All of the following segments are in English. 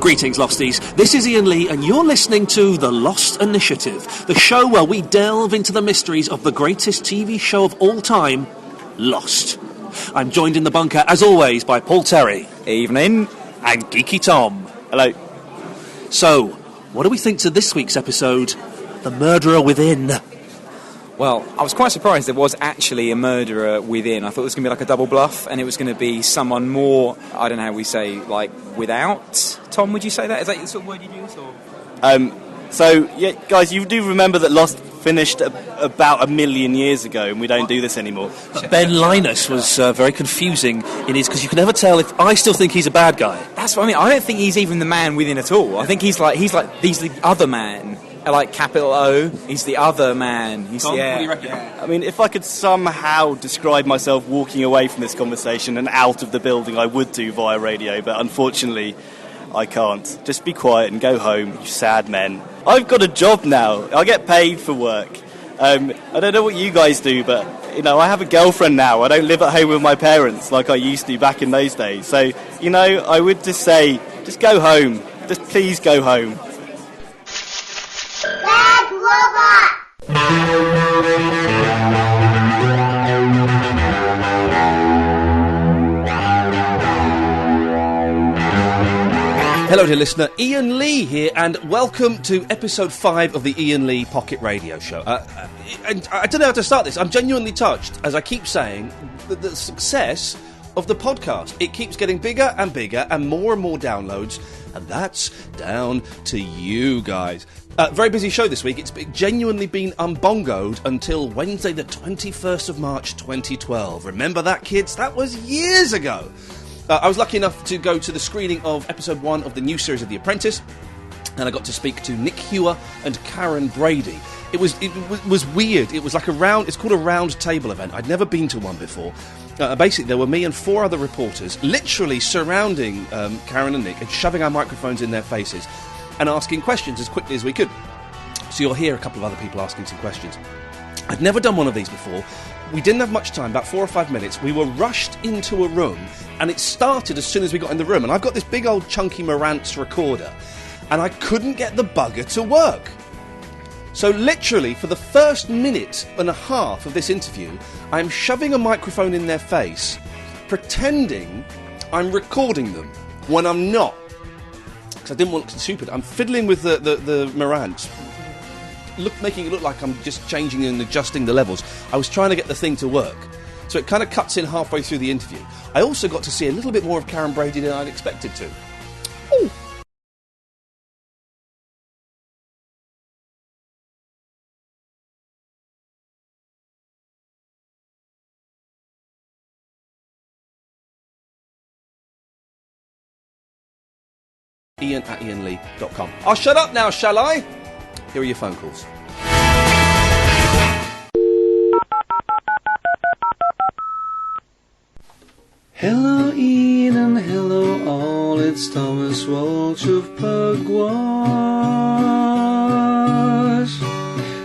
Greetings, Losties. This is Iain Lee, and you're listening to The Lost Initiative, the show where we delve into the mysteries of the greatest TV show of all time, Lost. I'm joined in the bunker, as always, by Paul Terry. Evening. And Geeky Tom. Hello. So, what do we think to this week's episode, The Murderer Within? Well, I was quite surprised there was actually a murderer within. I thought it was going to be like a double bluff, and it was going to be someone more, I don't know how we say, like, without. Tom, would you say that? Is that the sort of word you'd use? Or? Yeah, guys, you do remember that Lost finished about 1 million years ago, and we don't do this anymore. Ben Linus was very confusing in his, because you can never tell if I still think he's a bad guy. That's what I mean. I don't think he's even the man within at all. I think he's the other man. Like capital O, he's the other man. Tom, what do you reckon? I mean, if I could somehow describe myself walking away from this conversation and out of the building, I would do via radio, but unfortunately, I can't. Just be quiet and go home, you sad men. I've got a job now. I get paid for work. I don't know what you guys do, but, you know, I have a girlfriend now. I don't live at home with my parents like I used to back in those days. So, you know, I would just say, just go home. Just please go home. Bad Robot! Hello dear listener, Iain Lee here, and welcome to episode 5 of the Iain Lee Pocket Radio Show. And I don't know how to start this. I'm genuinely touched, as I keep saying, the success of the podcast. It keeps getting bigger and bigger and more downloads, and that's down to you guys. Very busy show this week. It's genuinely been unbongoed until Wednesday the 21st of March 2012. Remember that, kids? That was years ago. I was lucky enough to go to the screening of episode 1 of the new series of The Apprentice, and I got to speak to Nick Hewer and Karen Brady. It was weird. It was like it's called a round table event. I'd never been to one before. Basically, there were me and 4 other reporters literally surrounding Karen and Nick and shoving our microphones in their faces and asking questions as quickly as we could. So you'll hear a couple of other people asking some questions. I'd never done one of these before. We didn't have much time, about 4 or 5 minutes. We were rushed into a room, and it started as soon as we got in the room. And I've got this big old chunky Marantz recorder, and I couldn't get the bugger to work. So literally, for the first minute and a half of this interview, I'm shoving a microphone in their face, pretending I'm recording them, when I'm not. Because I didn't want to look stupid. I'm fiddling with the Marantz, making it look like I'm just changing and adjusting the levels. I was trying to get the thing to work. So it kind of cuts in halfway through the interview. I also got to see a little bit more of Karen Brady than I'd expected to. Ooh. Iain@iainlee.com. I'll shut up now, shall I? Here are your phone calls. Hello Ian and hello all, it's Thomas Walsh of Pugwash,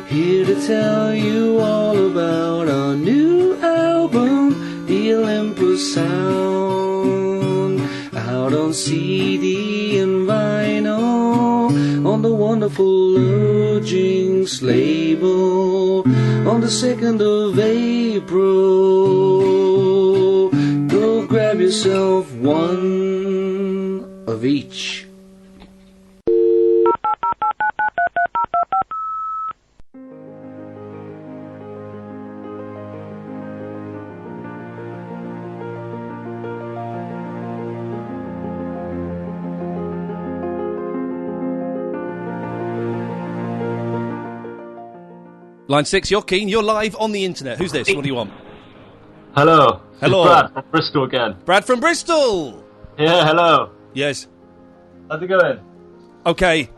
here to tell you all about our new album, The Olympus Sound, out on CD and vinyl, on the wonderful Lodgings label, on the 2nd of April. Go grab yourself one of each. Line 6, you're keen. You're live on the internet. Who's this? What do you want? Hello. Hello. It's Brad from Bristol again. Brad from Bristol! Yeah, hello. Yes. How's it going? Okay.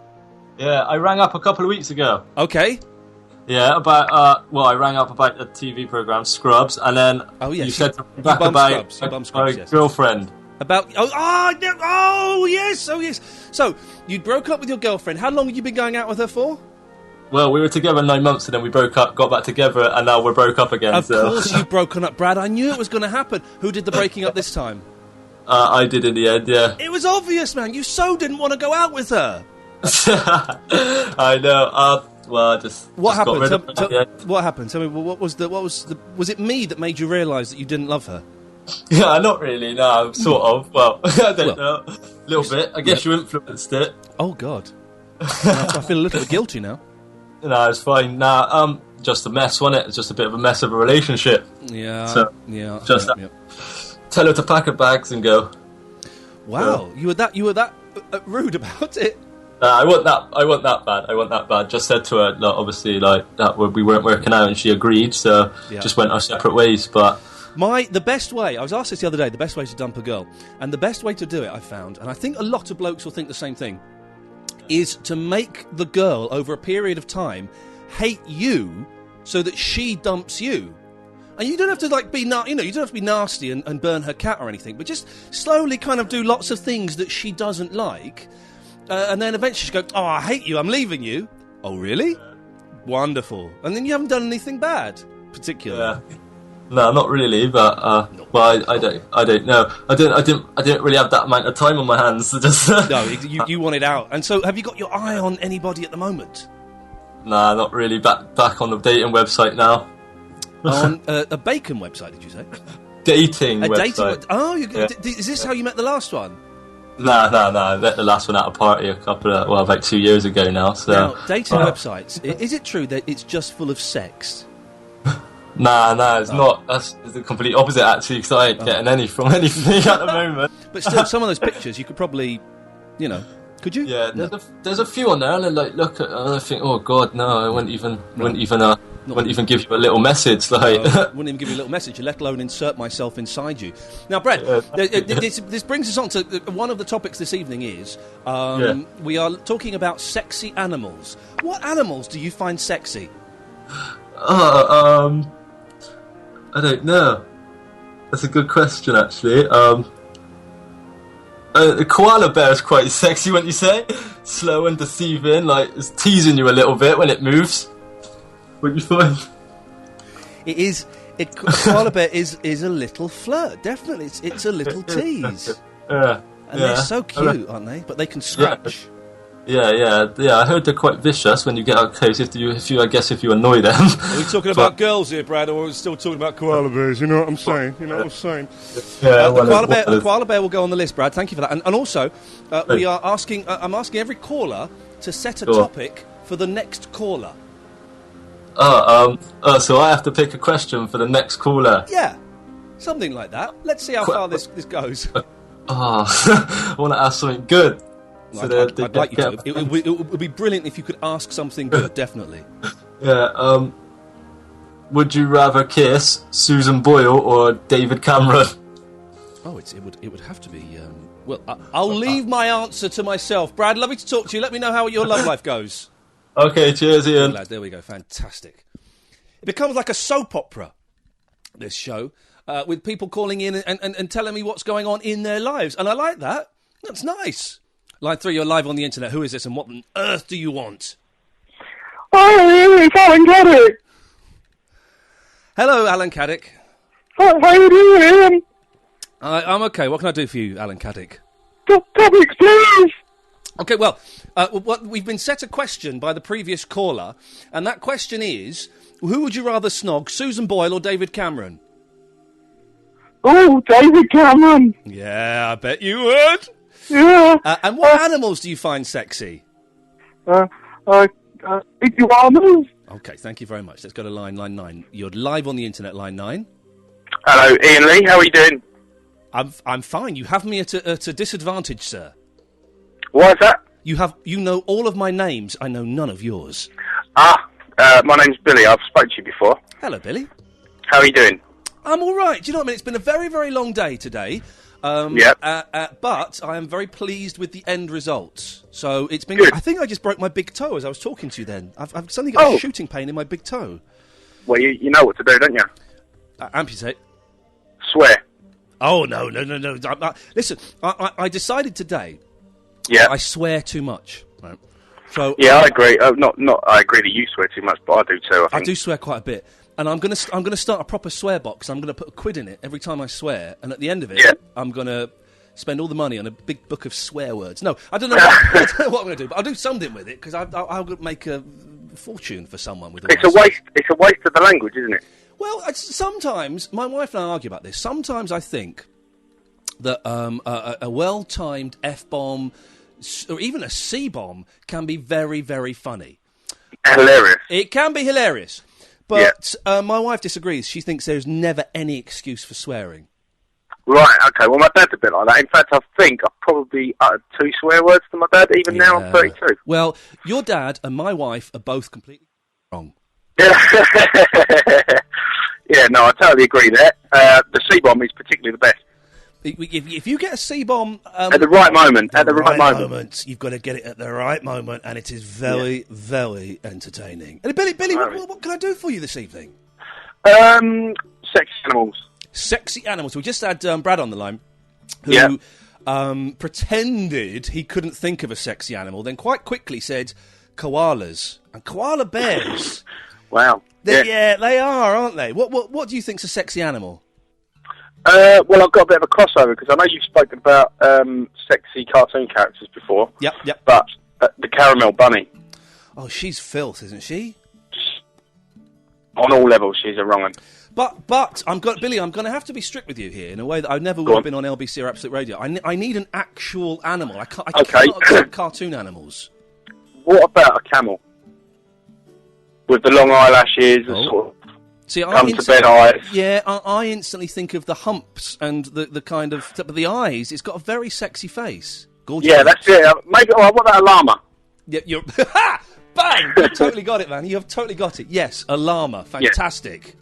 Yeah, I rang up a couple of weeks ago. Okay. Yeah, I rang up about a TV programme, Scrubs, and then you said something back about Scrubs, my yes. girlfriend. Yes. So, you broke up with your girlfriend. How long had you been going out with her for? Well, we were together 9 months and then we broke up, got back together, and now we're broke up again. Of course you've broken up, Brad. I knew it was going to happen. Who did the breaking up this time? I did in the end, yeah. It was obvious, man. You so didn't want to go out with her. I know. Well, what happened? What happened? Tell me. Was it me that made you realise that you didn't love her? Yeah, not really. No, sort of. Well, I don't know. A little bit. I guess you influenced it. Oh God. I feel a little bit guilty now. No, it's fine. Nah, just a mess, wasn't it? It's just a bit of a mess of a relationship. Yeah. So, yeah. Just tell her to pack her bags and go. Wow, you were that rude about it. I wasn't that bad. Just said to her, look, obviously, like that we weren't working out, and she agreed. So just went our separate ways. But the best way, I was asked this the other day, the best way to dump a girl, and the best way to do it, I found, and I think a lot of blokes will think the same thing, is to make the girl over a period of time hate you, so that she dumps you. And you don't have to you don't have to be nasty and burn her cat or anything, but just slowly kind of do lots of things that she doesn't like. And then eventually she goes, oh, I hate you, I'm leaving you. Oh, really? Wonderful. And then you haven't done anything bad, particularly. Yeah. No, not really, but well, I don't know. I didn't really have that amount of time on my hands to just. No, you want it out. And so, have you got your eye on anybody at the moment? Nah, not really. Back on the dating website now. On a bacon website, did you say? Dating website. Is this how you met the last one? Nah. I met the last one at a party about 2 years ago now. So. Now, dating websites, is it true that it's just full of sex? Nah, it's not. That's the complete opposite, actually, because I ain't getting any from anything at the moment. But still, some of those pictures, you could probably, could you? Yeah, there's a few on there, and I look at and I think, oh God, no, I wouldn't even give you a little message. Wouldn't even give you a little message, let alone insert myself inside you. Now, Brad, this brings us on to one of the topics this evening is we are talking about sexy animals. What animals do you find sexy? I don't know. That's a good question, actually. The koala bear is quite sexy, wouldn't you say? Slow and deceiving, like it's teasing you a little bit when it moves. What do you find? It is. A koala bear is a little flirt. Definitely, it's a little tease. And they're so cute, aren't they? But they can scratch. Yeah. I heard they're quite vicious when you get out close. If you annoy them. Are we talking about girls here, Brad, or are we still talking about koala bears? You know what I'm saying? Yeah, the koala bear will go on the list, Brad. Thank you for that. And also, we are asking. I'm asking every caller to set a topic for the next caller. So I have to pick a question for the next caller. Yeah, something like that. Let's see how far this goes. I want to ask something good. So I'd like you to. It would be brilliant if you could ask something good, definitely. Yeah, would you rather kiss Susan Boyle or David Cameron? Oh, it would have to be... I'll leave my answer to myself. Brad, lovely to talk to you. Let me know how your love life goes. Okay, cheers, Ian. Lad, there we go, fantastic. It becomes like a soap opera, this show, with people calling in and telling me what's going on in their lives. And I like that. That's nice. Line 3, you're live on the internet. Who is this and what on earth do you want? Oh, it's Alan Caddick. Hello, Alan Caddick. How you doing, Ian? I'm okay. What can I do for you, Alan Caddick? Topics, please. Okay, well, we've been set a question by the previous caller, and that question is, who would you rather snog, Susan Boyle or David Cameron? Oh, David Cameron. Yeah, I bet you would. Yeah. And what animals do you find sexy? Iguanas. Okay, thank you very much. Let's go to line 9. You're live on the internet, line 9. Hello, Ian Lee. How are you doing? I'm fine. You have me at a disadvantage, sir. Why is that? You know all of my names. I know none of yours. My name's Billy. I've spoken to you before. Hello, Billy. How are you doing? I'm all right. Do you know what I mean? It's been a very, very long day today. But I am very pleased with the end results. So it's been... Good. I think I just broke my big toe as I was talking to you then. I've suddenly got a shooting pain in my big toe. Well, you know what to do, don't you? Amputate. Swear. Oh, no. Listen, I decided today... Yeah. I swear too much. Right? So yeah, I agree. Not. I agree that you swear too much, but I do too. I do swear quite a bit, and I'm gonna start a proper swear box. I'm gonna put £1 in it every time I swear, and at the end of it, I'm gonna spend all the money on a big book of swear words. No, I don't know what I'm going to do, but I'll do something with it, because I'll make a fortune for someone with all It's a waste of the language, isn't it? Well, sometimes, my wife and I argue about this, sometimes I think that a well-timed F-bomb, or even a C-bomb, can be very, very funny. Hilarious. It can be hilarious. But my wife disagrees. She thinks there's never any excuse for swearing. Right, okay. Well, my dad's a bit like that. In fact, I think I've probably uttered 2 swear words to my dad, even now I'm 32. Well, your dad and my wife are both completely wrong. Yeah, no, I totally agree there. The C-bomb is particularly the best. If you get a C-bomb... at the right moment, you've got to get it at the right moment, and it is very, very entertaining. And Billy, what can I do for you this evening? Sexy animals. Sexy animals. We just had Brad on the line, who pretended he couldn't think of a sexy animal, then quite quickly said koalas. And koala bears... Wow. Yeah, they are, aren't they? What do you think's a sexy animal? Well, I've got a bit of a crossover, because I know you've spoken about sexy cartoon characters before. Yep. But the caramel bunny. Oh, she's filth, isn't she? On all levels, she's a wrong one. But Billy, I'm going to have to be strict with you here in a way that I never would have been on LBC or Absolute Radio. I need an actual animal. I cannot accept cartoon animals. What about a camel? With the long eyelashes, and sort of come-to-bed eyes. Yeah, I instantly think of the humps and the kind of... But the eyes, it's got a very sexy face. Gorgeous. Yeah, that's it. Maybe, what about a llama? Yeah, you're... Bang! You've totally got it, man. You have totally got it. Yes, a llama. Fantastic.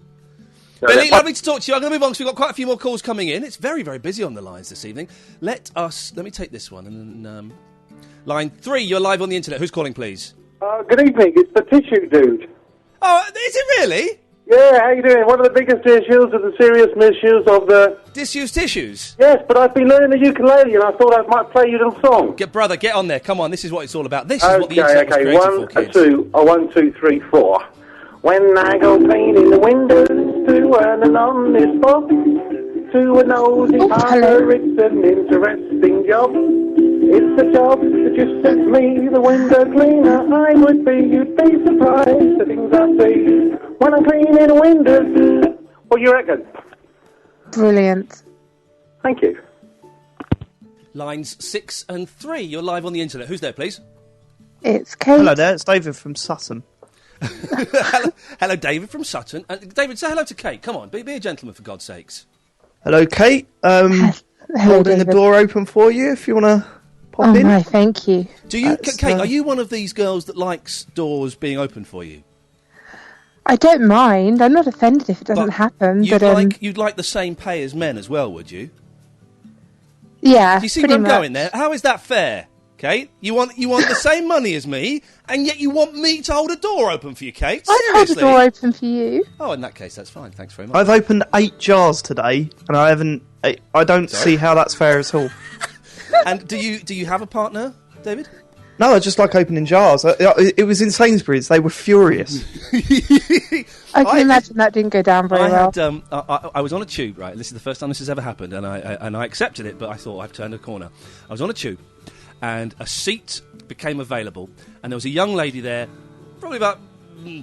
Yeah. Billy, lovely to talk to you. I'm going to move on because we've got quite a few more calls coming in. It's very, very busy on the lines this evening. Let me take this one. And then, line 3, you're live on the internet. Who's calling, please? Good evening. It's the tissue dude. Oh, is it really? Yeah, how you doing? One of the biggest issues of the serious misuse of the... Disused tissues? Yes, but I've been learning the ukulele and I thought I might play you a little song. Brother, get on there. Come on, this is what it's all about. This is what the internet was created for, kids. 1, 2, 3, 4. When I go painting the windows to an anonymous box, to a nosy partner, it's an interesting job. It's a job that just sets me the window cleaner. I would be, you'd be surprised the things I see when I'm cleaning windows. What do you reckon? Brilliant. Thank you. Lines 6 and 3, you're live on the internet. Who's there, please? It's Kate. Hello there, it's David from Sutton. Hello, David from Sutton. David, say hello to Kate. Come on, be a gentleman, for God's sakes. Hello, Kate. Hello, holding David. the door open for you if you want to pop in. Oh, no, thank you. Do you, Kate, are you one of these girls that likes doors being open for you? I don't mind. I'm not offended if it doesn't happen. You'd like the same pay as men as well, would you? Yeah, do you see where I'm going there? How is that fair, Kate? You want the same money as me, and yet you want me to hold a door open for you, Kate? I'd hold a door open for you. Oh, in that case, that's fine. Thanks very much. I've opened 8 jars today, and I don't see how that's fair at all. And do you have a partner, David? No, I just like opening jars. It was in Sainsbury's. They were furious. I can imagine that didn't go down very well. I was on a tube, right? This is the first time this has ever happened, and I accepted it, but I thought I've turned a corner. I was on a tube, and a seat became available, and there was a young lady there, probably about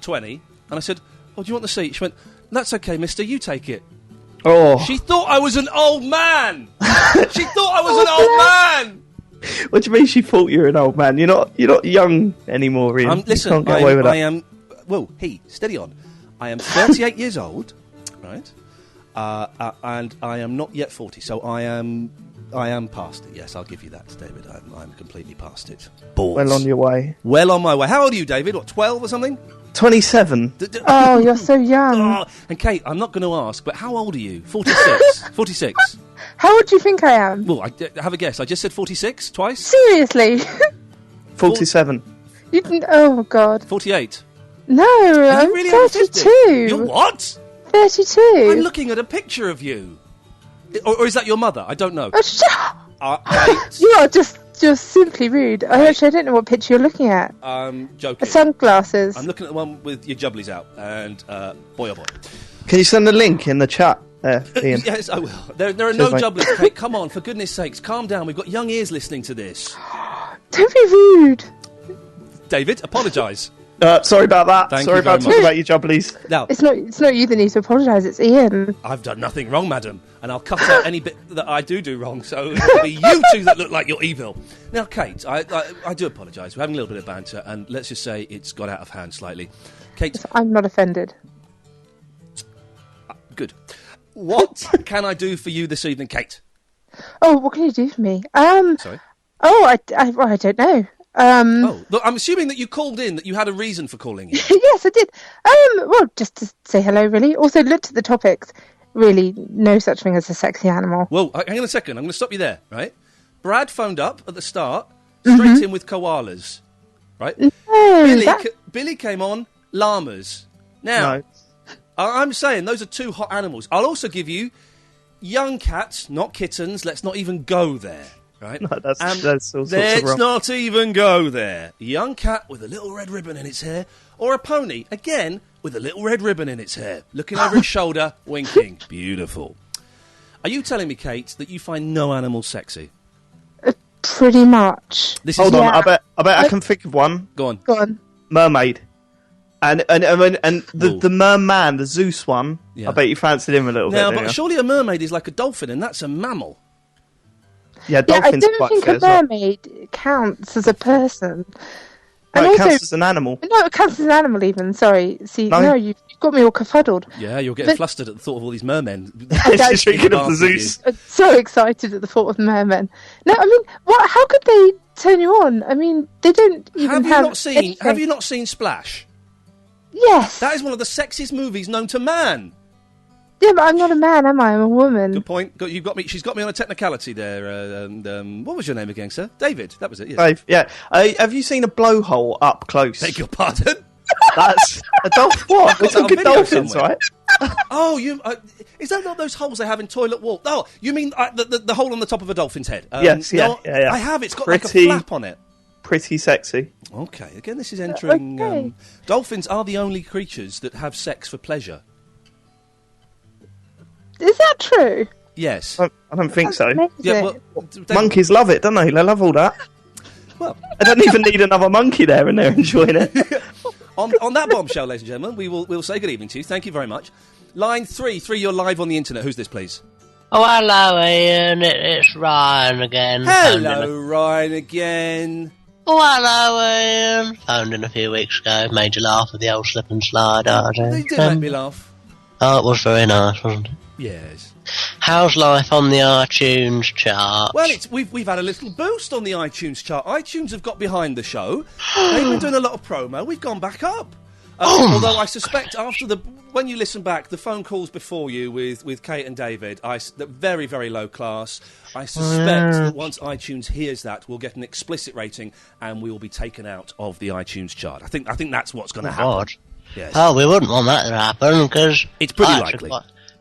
20, and I said, "Oh, do you want the seat?" She went, "That's okay, mister, you take it." Oh. She thought I was an old man! She thought I was an old man! What do you mean she thought you were an old man? You're not young anymore, Ian. Listen, you can't get away with that. Steady on. I am 38 years old, right? And I am not yet 40, so I am past it. Yes, I'll give you that, David. I'm completely past it. Balls. Well on your way. Well on my way. How old are you, David? What, 12 or something? 27. Oh, you're so young. Oh, and Kate, I'm not going to ask, but how old are you? 46. 46. How old do you think I am? Well, have a guess. I just said 46 twice. Seriously? 47. You didn't, oh, God. 48. No, I'm really 32. You're what? 32. I'm looking at a picture of you. Or is that your mother? I don't know. You are just simply rude. I don't know what picture you're looking at. Joking. Sunglasses. I'm looking at the one with your jubblies out, and boy oh boy. Can you send the link in the chat? There, Ian. Yes, I will. There are no jubblies, Kate. Come on, for goodness sakes, calm down. We've got young ears listening to this. Don't be rude. David, apologise. Sorry about that. Sorry about talking about you jubblies. Now, it's not you that needs to apologise, it's Ian. I've done nothing wrong, madam, and I'll cut out any bit that I do wrong, so it'll be you two that look like you're evil. Now, Kate, I do apologise. We're having a little bit of banter, and let's just say it's got out of hand slightly. Kate... I'm not offended. Good. What can I do for you this evening, Kate? Oh, what can you do for me? Sorry? Oh, I don't know. Look, I'm assuming that you called in, that you had a reason for calling in. Yes, I did. Well, just to say hello, really. Also, looked at the topics. Really, no such thing as a sexy animal. Well, hang on a second. I'm going to stop you there, right? Brad phoned up at the start, straight in with koalas, right? No, Billy came on, llamas. Now, No. I'm saying those are two hot animals. I'll also give you young cats, not kittens. Let's not even go there. Right? No, that's all sorts of let's wrong. not even go there. A young cat with a little red ribbon in its hair, or a pony, again, with a little red ribbon in its hair, looking over its shoulder, winking. Beautiful. Are you telling me, Kate, that you find no animal sexy? Pretty much. Hold on, I bet I can think of one. Go on. Go on. Mermaid. And the merman, the Zeus one, Yeah. I bet you fancied him a little bit. Now, didn't but you? surely a mermaid is like a dolphin, and that's a mammal. Yeah, I dolphins don't quite think fair a as well. mermaid counts as a person. No, And it also, counts as an animal. no, it counts as an animal even. Sorry. See, No. you've got me all kerfuddled. Yeah, you're getting flustered at the thought of all these mermen. She's thinking of the Zeus. I'm so excited at the thought of mermen. No, I mean, how could they turn you on? I mean, they don't even have anything. Have you not seen Splash? Yes. That is one of the sexiest movies known to man. Yeah, but I'm not a man, am I? I'm a woman. Good point. You've got me. She's got me on a technicality there. What was your name again, sir? David. That was it. Yes. Dave, yeah. Have you seen a blowhole up close? Beg your pardon. That's a dolphin. What? We're Got that on talking video dolphins, somewhere. right? Oh, is that not those holes they have in toilet wall? Oh, you mean the hole on the top of a dolphin's head? Yes, yeah, no, yeah. I have. It's got Pretty- like a flap on it. Pretty sexy. Okay. Again, this is entering. Okay. Dolphins are the only creatures that have sex for pleasure. Is that true? Yes. I don't think so. Amazing. Yeah. Well, Monkeys love it, don't they? They love all that. Well, I don't even need another monkey there, and they're enjoying it. on that bombshell, ladies and gentlemen, we'll say good evening to you. Thank you very much. Line 3, you're live on the internet. Who's this, please? Oh, hello, Ian. It's Ryan again. Hello, Ryan again. Oh, hello, Ian. Phoned in a few weeks ago. Made you laugh with the old slip and slide. They did make me laugh. Oh, it was very nice, wasn't it? Yes. How's life on the iTunes chart? Well, we've had a little boost on the iTunes chart. iTunes have got behind the show. They've been doing a lot of promo. We've gone back up. Although I suspect when you listen back, the phone calls before you with Kate and David, they're very, very low class. I suspect that once iTunes hears that, we'll get an explicit rating and we will be taken out of the iTunes chart. I think that's what's going to happen. God. Yes. Oh, we wouldn't want that to happen because it's pretty likely.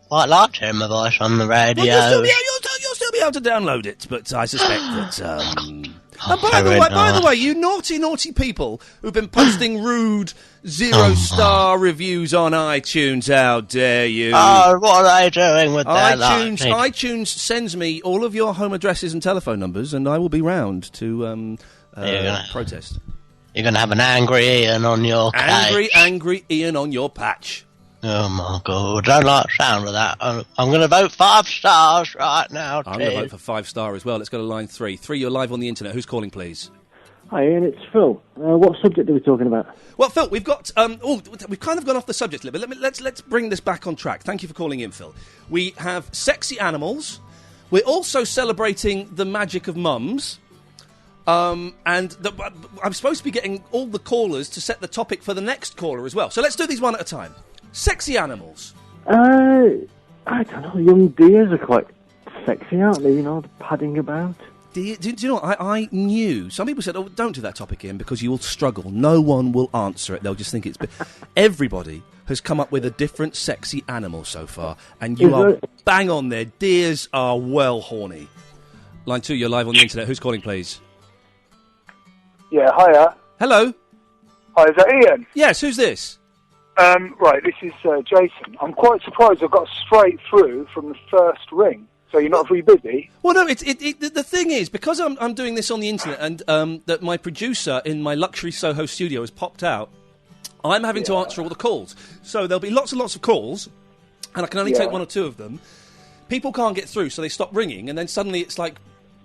Quite like hearing my voice on the radio. Well, you'll still be able to download it, but I suspect that. And by the way, you naughty people who've been posting rude 0-star reviews on iTunes, how dare you? Oh, what are they doing with their life? iTunes sends me all of your home addresses and telephone numbers, and I will be round to protest. You're going to have an angry Ian on your angry Ian on your patch. Oh my God! I don't like the sound of that. I'm going to vote 5 stars right now. I'm going to vote for 5-star as well. Let's go to line 3. 3, you're live on the internet. Who's calling, please? Hi, Ian. It's Phil. What subject are we talking about? Well, Phil, we've got. We've kind of gone off the subject a little bit. Let's bring this back on track. Thank you for calling in, Phil. We have sexy animals. We're also celebrating the magic of mums. I'm supposed to be getting all the callers to set the topic for the next caller as well. So let's do these one at a time. Sexy animals. I don't know. Young deers are quite sexy, aren't they? You know, padding about. Do you know what? I knew. Some people said, oh, don't do that topic, Ian, because you will struggle. No one will answer it. They'll just think it's... Everybody has come up with a different sexy animal so far, and you are bang on there. Deers are well horny. Line 2, you're live on the internet. Who's calling, please? Yeah, hiya. Hello. Hi, is that Ian? Yes, who's this? Right, this is Jason. I'm quite surprised I got straight through from the first ring. So you're not very busy? Well, no, the thing is, because I'm doing this on the internet and that my producer in my luxury Soho studio has popped out, I'm having to answer all the calls. So there'll be lots and lots of calls, and I can only take one or two of them. People can't get through, so they stop ringing, and then suddenly it's like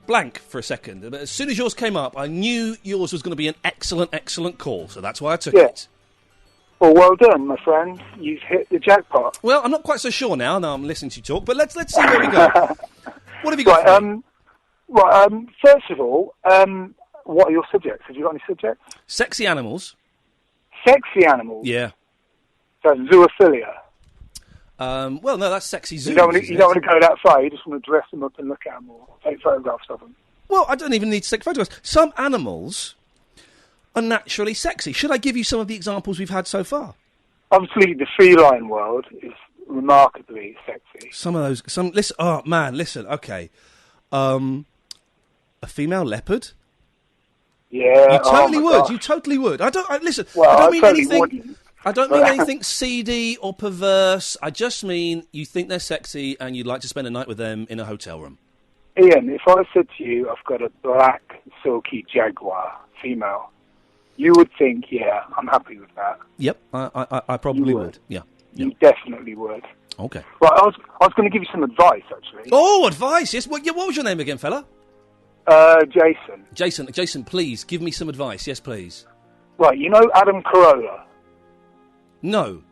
blank for a second. But as soon as yours came up, I knew yours was going to be an excellent, excellent call, so that's why I took it. Well done, my friend. You've hit the jackpot. Well, I'm not quite so sure now I'm listening to you talk, but let's see where we go. What have you got for me? First of all, what are your subjects? Have you got any subjects? Sexy animals. Sexy animals? Yeah. So, zoophilia? Well, no, that's sexy zoos. You don't want to go that far, you just want to dress them up and look at them or take photographs of them. Well, I don't even need to take photographs. Some animals are naturally sexy. Should I give you some of the examples we've had so far? Obviously, the feline world is remarkably sexy. Some of those... listen, okay. A female leopard? Yeah. You totally would. Gosh. You totally would. Listen, Well, I don't mean totally anything... wouldn't. I don't mean anything seedy or perverse. I just mean you think they're sexy and you'd like to spend a night with them in a hotel room. Ian, if I said to you, I've got a black, silky jaguar, female, you would think, yeah, I'm happy with that. Yep, I probably would. Yeah. You definitely would. Okay. Right, I was going to give you some advice, actually. Oh, advice, yes. What was your name again, fella? Jason. Jason, please, give me some advice. Yes, please. Right, you know Adam Carolla? No.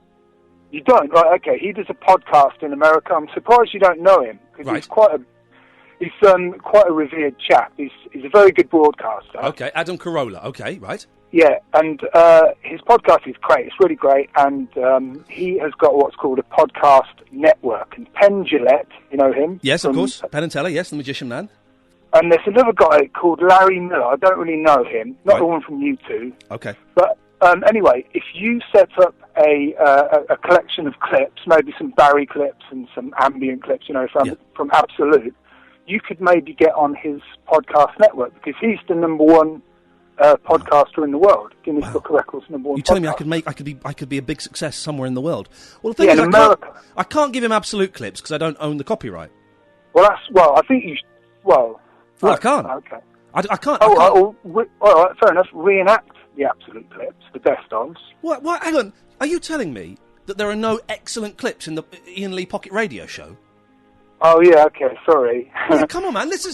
You don't? Right, okay. He does a podcast in America. I'm surprised you don't know him, because he's quite a revered chap. He's a very good broadcaster. Okay, Adam Carolla. Okay, right. Yeah, and his podcast is great. It's really great, and he has got what's called a podcast network. And Penn Jillette, you know him? Yes, of course. Penn and Teller, yes, the magician man. And there's another guy called Larry Miller. I don't really know him. Not the one from U2. Okay. But anyway, if you set up a collection of clips, maybe some Barry clips and some ambient clips, from Absolute, you could maybe get on his podcast network, because he's the number one podcaster in the world. Guinness Book of Records number one. You're telling me I could be a big success somewhere in the world? Well, the thing is, I can't give him Absolute clips because I don't own the copyright. I think you. I can't. Okay. I can't. All right, fair enough. Reenact the Absolute clips, the best of. What? Hang on. Are you telling me that there are no excellent clips in the Iain Lee Pocket Radio Show? Oh yeah. Okay. Sorry. Yeah, come on, man. This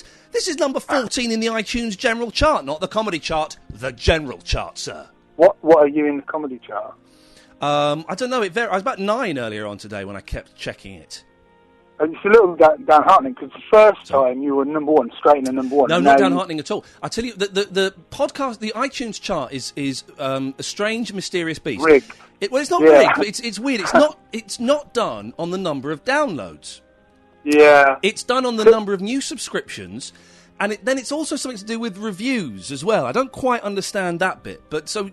is number 14 in the iTunes general chart, not the comedy chart. The general chart, sir. What are you in the comedy chart? I don't know. I was about 9 earlier on today when I kept checking it. It's a little downheartening, because the first time you were number one, straight in the number one. No, not downheartening at all. I tell you, the podcast, the iTunes chart is a strange, mysterious beast. Rigged. It's not rigged, but it's weird. It's not done on the number of downloads. Yeah. It's done on the number of new subscriptions, and then it's also something to do with reviews as well. I don't quite understand that bit, but so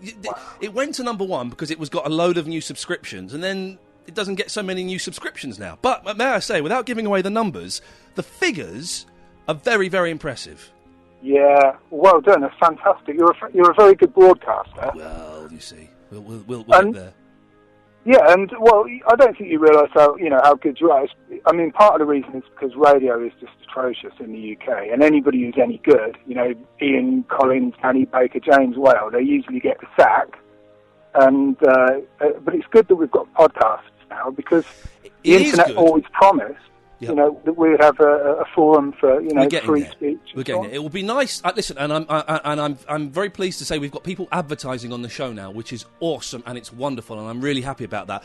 it went to number one because it was got a load of new subscriptions, and then it doesn't get so many new subscriptions now. But may I say, without giving away the numbers, the figures are very, very impressive. Yeah, well done. That's fantastic. You're a very good broadcaster. Well, you see, we'll get there. Yeah, and I don't think you realise how good you are. I mean, part of the reason is because radio is just atrocious in the UK, and anybody who's any good, Ian Collins, Annie Baker, James Whale, they usually get the sack. And but it's good that we've got podcasts now, because the internet always promised, that we would have a forum for free speech. We're getting it. It will be nice. Listen, and I'm very pleased to say we've got people advertising on the show now, which is awesome and it's wonderful, and I'm really happy about that.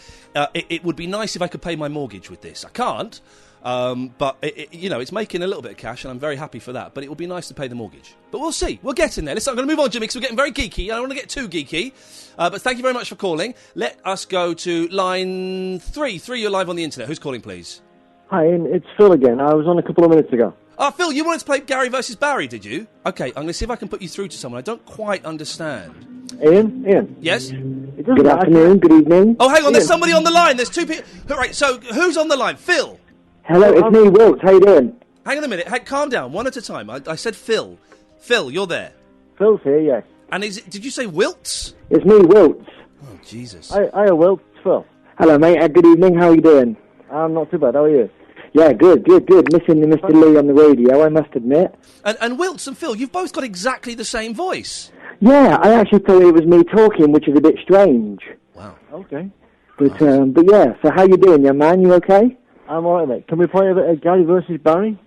It would be nice if I could pay my mortgage with this. I can't, but it's making a little bit of cash, and I'm very happy for that. But it would be nice to pay the mortgage. But we'll see. We'll get in there. Listen, I'm going to move on, Jimmy, because we're getting very geeky. I don't want to get too geeky. But thank you very much for calling. Let us go to line 3. 3, you're live on the internet. Who's calling, please? Hi, Ian. It's Phil again. I was on a couple of minutes ago. Phil, you wanted to play Gary versus Barry, did you? Okay, I'm going to see if I can put you through to someone. I don't quite understand. Ian? Yes? Good afternoon, good evening. Oh, hang on, there's somebody on the line. There's 2 people. Right, so who's on the line? Phil? Hello, it's me, Wilt. How you doing? Hang on a minute. Hey, calm down. One at a time. I said Phil. Phil, you're there. Phil's here, yes. And did you say Wilts? It's me, Wilt. Oh, Jesus. Hiya, Wilt. Phil. Hello, mate. Good evening. How are you doing? I'm not too bad. How are you? Yeah, good. Missing the Mr. Lee on the radio, I must admit. And Wilts and Phil, you've both got exactly the same voice. Yeah, I actually thought it was me talking, which is a bit strange. Wow. Okay. But yeah, so how you doing, young man? You okay? I'm alright, mate. Can we play a bit of Gary versus Barry?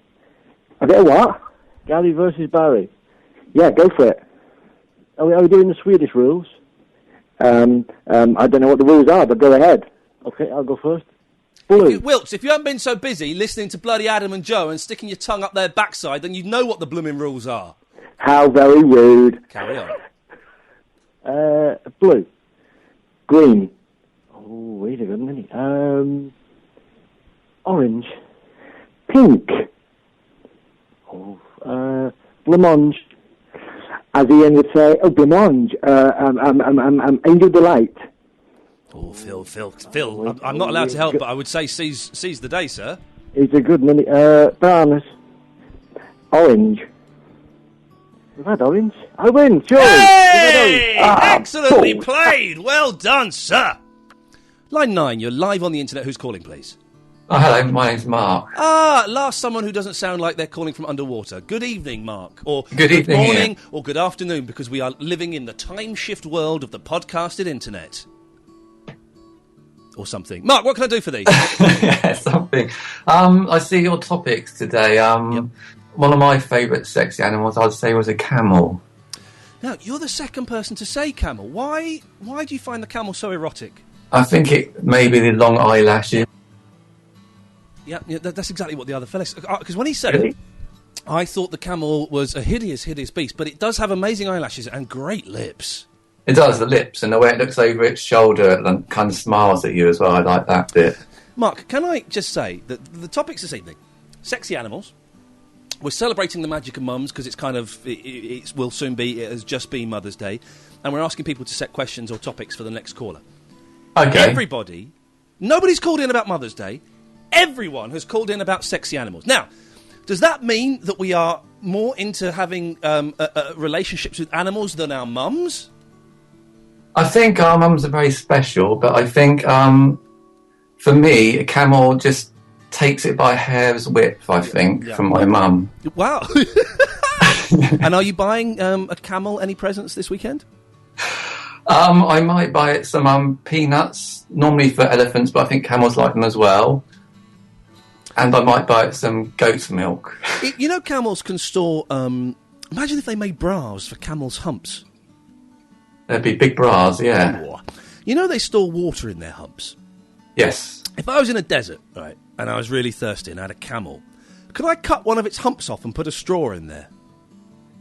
A bit of what? Gary versus Barry. Yeah, go for it. Are we doing the Swedish rules? I don't know what the rules are, but go ahead. Okay, I'll go first. Blue. Wilts, if you haven't been so busy listening to bloody Adam and Joe and sticking your tongue up their backside, then you know what the blooming rules are. How very rude. Carry on. Blue. Green. Oh, wait a minute. Orange. Pink. Oh, blancmange. As Iain would say, blancmange. Angel Delight. Oh, Phil. I'm not allowed to help, but I would say seize the day, sir. It's a good minute. Bananas. Orange. We've had orange. I win, sure. Hey! Excellently played. Well done, sir. Line 9, you're live on the internet. Who's calling, please? Oh, hello, my name's Mark. Last someone who doesn't sound like they're calling from underwater. Good evening, Mark. Or good evening, morning, Ian. Or good afternoon, because we are living in the time shift world of the podcasted internet. Or something. Mark, what can I do for thee? Yeah, something. I see your topics today. Yep. One of my favourite sexy animals, I'd say, was a camel. Now, you're the second person to say camel. Why do you find the camel so erotic? I think it may be the long eyelashes. Yeah, that's exactly what the other fella said. Because when he said it, I thought the camel was a hideous, hideous beast, but it does have amazing eyelashes and great lips. It does, the lips, and the way it looks over its shoulder and kind of smiles at you as well. I like that bit. Mark, can I just say that the topics this evening, sexy animals. We're celebrating the magic of mums because it's kind of, it has just been Mother's Day, and we're asking people to set questions or topics for the next caller. Okay. Nobody's called in about Mother's Day. Everyone has called in about sexy animals. Now, does that mean that we are more into having relationships with animals than our mums? I think our mums are very special, but I think, for me, a camel just takes it by a hair's width, I think, from my mum. Wow. And are you buying a camel any presents this weekend? I might buy it some peanuts, normally for elephants, but I think camels like them as well. And I might buy it some goat's milk. You know, camels can store... imagine if they made bras for camels' humps. There'd be big bras, yeah. Oh. You know they store water in their humps? Yes. If I was in a desert, right, and I was really thirsty and I had a camel, could I cut one of its humps off and put a straw in there?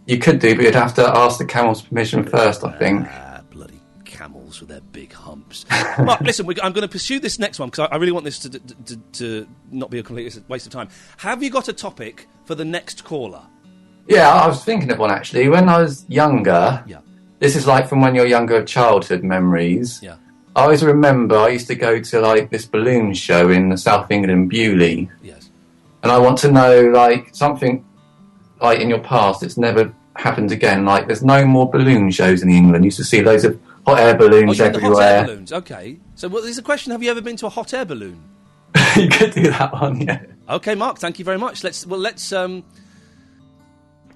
You could do, but you'd have to ask the camel's permission first, I think. Bloody camels with their big humps. Mark, listen, I'm going to pursue this next one because I really want this to not be a complete waste of time. Have you got a topic for the next caller? Yeah, I was thinking of one, actually. When I was younger... Yeah. This is like from when you're younger, childhood memories. Yeah. I always remember I used to go to like this balloon show in the South England, Bewley. Yes. And I want to know like something like in your past that's never happened again. Like there's no more balloon shows in England. You used to see loads of hot air balloons everywhere. Hot air balloons, okay. So there's a question: have you ever been to a hot air balloon? You could do that one, yeah. Okay, Mark. Thank you very much. Let's.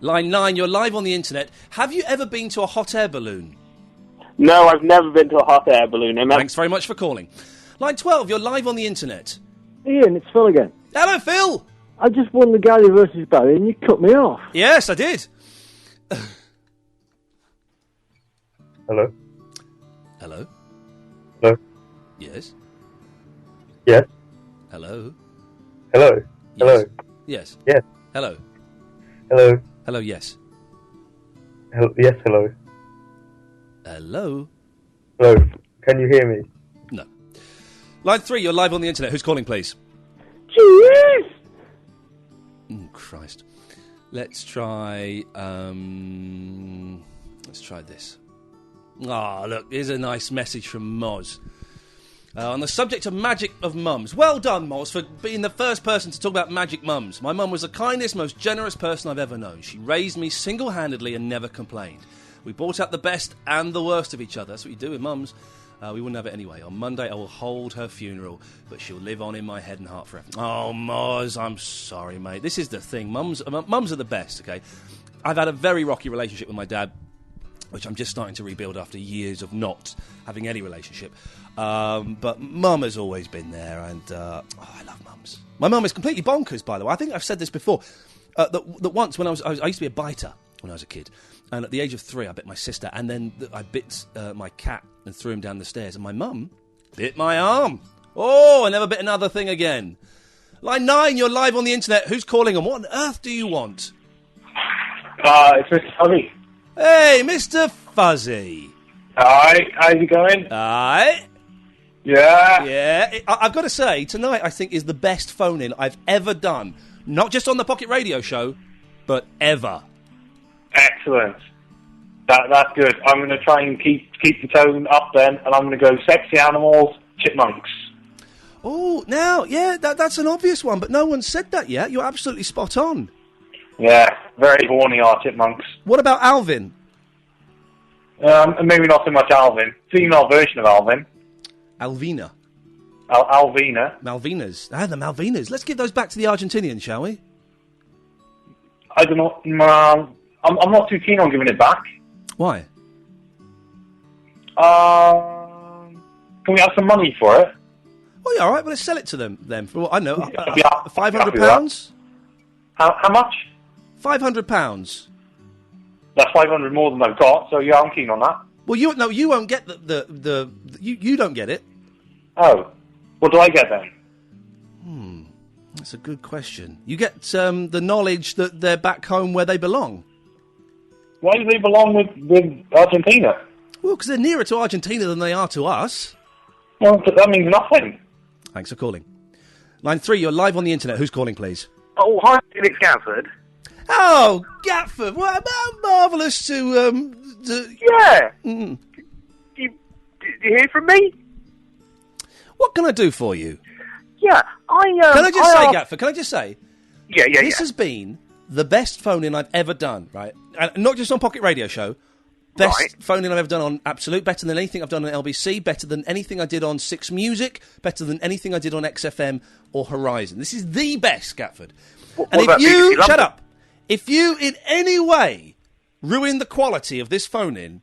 Line 9, you're live on the internet. Have you ever been to a hot air balloon? No, I've never been to a hot air balloon. Thanks very much for calling. Line 12, you're live on the internet. Ian, it's Phil again. Hello, Phil. I just won the Gary versus Barry and you cut me off. Yes, I did. Hello? Hello? Hello? Yes? Yes? Hello? Hello? Yes. Hello? Yes. Yes. Hello? Hello? Hello, yes. Yes, hello. Hello? Hello? Can you hear me? No. Line 3, you're live on the internet. Who's calling, please? Cheers! Oh, Christ. Let's try this. Ah, look, here's a nice message from Moz. On the subject of magic of mums. Well done, Moz, for being the first person to talk about magic mums. My mum was the kindest, most generous person I've ever known. She raised me single-handedly and never complained. We brought out the best and the worst of each other. That's what you do with mums. We wouldn't have it anyway. On Monday, I will hold her funeral, but she'll live on in my head and heart forever. Oh, Moz, I'm sorry, mate. This is the thing. Mums are the best, okay? I've had a very rocky relationship with my dad, which I'm just starting to rebuild after years of not having any relationship. But Mum has always been there, and I love mums. My mum is completely bonkers, by the way. I think I've said this before. That once when I used to be a biter when I was a kid, and at the age of 3, I bit my sister, and then I bit my cat and threw him down the stairs, and my mum bit my arm. Oh, I never bit another thing again. Line 9, you're live on the internet. Who's calling, and what on earth do you want? It's Mr. Fuzzy. Hey, Mr. Fuzzy. Hi, how's it going? Hi. Yeah. Yeah. I've got to say, tonight I think is the best phone-in I've ever done. Not just on the Pocket Radio Show, but ever. Excellent. That's good. I'm going to try and keep the tone up then, and I'm going to go sexy animals, chipmunks. Oh, now, yeah, that's an obvious one, but no one said that yet. You're absolutely spot on. Yeah, very horny are chipmunks. What about Alvin? Maybe not so much Alvin. Female version of Alvin. Alvina. Alvina. Malvinas. The Malvinas. Let's give those back to the Argentinians, shall we? I don't know. I'm not too keen on giving it back. Why? Can we have some money for it? Oh, yeah, all right. Well, let's sell it to them then. For what I know, £500. How much? £500. That's 500 more than I've got. So yeah, I'm keen on that. Well, you won't get you don't get it. Oh, what do I get then? That's a good question. You get the knowledge that they're back home where they belong. Why do they belong with Argentina? Well, because they're nearer to Argentina than they are to us. Well, that means nothing. Thanks for calling. Line 3, you're live on the internet. Who's calling, please? Oh, hi, it's Gatford. Oh, Gatford! Well, marvellous to. Yeah. Did you hear from me? What can I do for you? Yeah, Can I just say, Gatford? Can I just say? Yeah. This has been the best phone-in I've ever done, right? And not just on Pocket Radio Show. Best phone-in I've ever done on Absolute, better than anything I've done on LBC, better than anything I did on 6 Music, better than anything I did on XFM or Horizon. This is the best, Gatford. And if you... Shut up! If you in any way ruin the quality of this phone-in,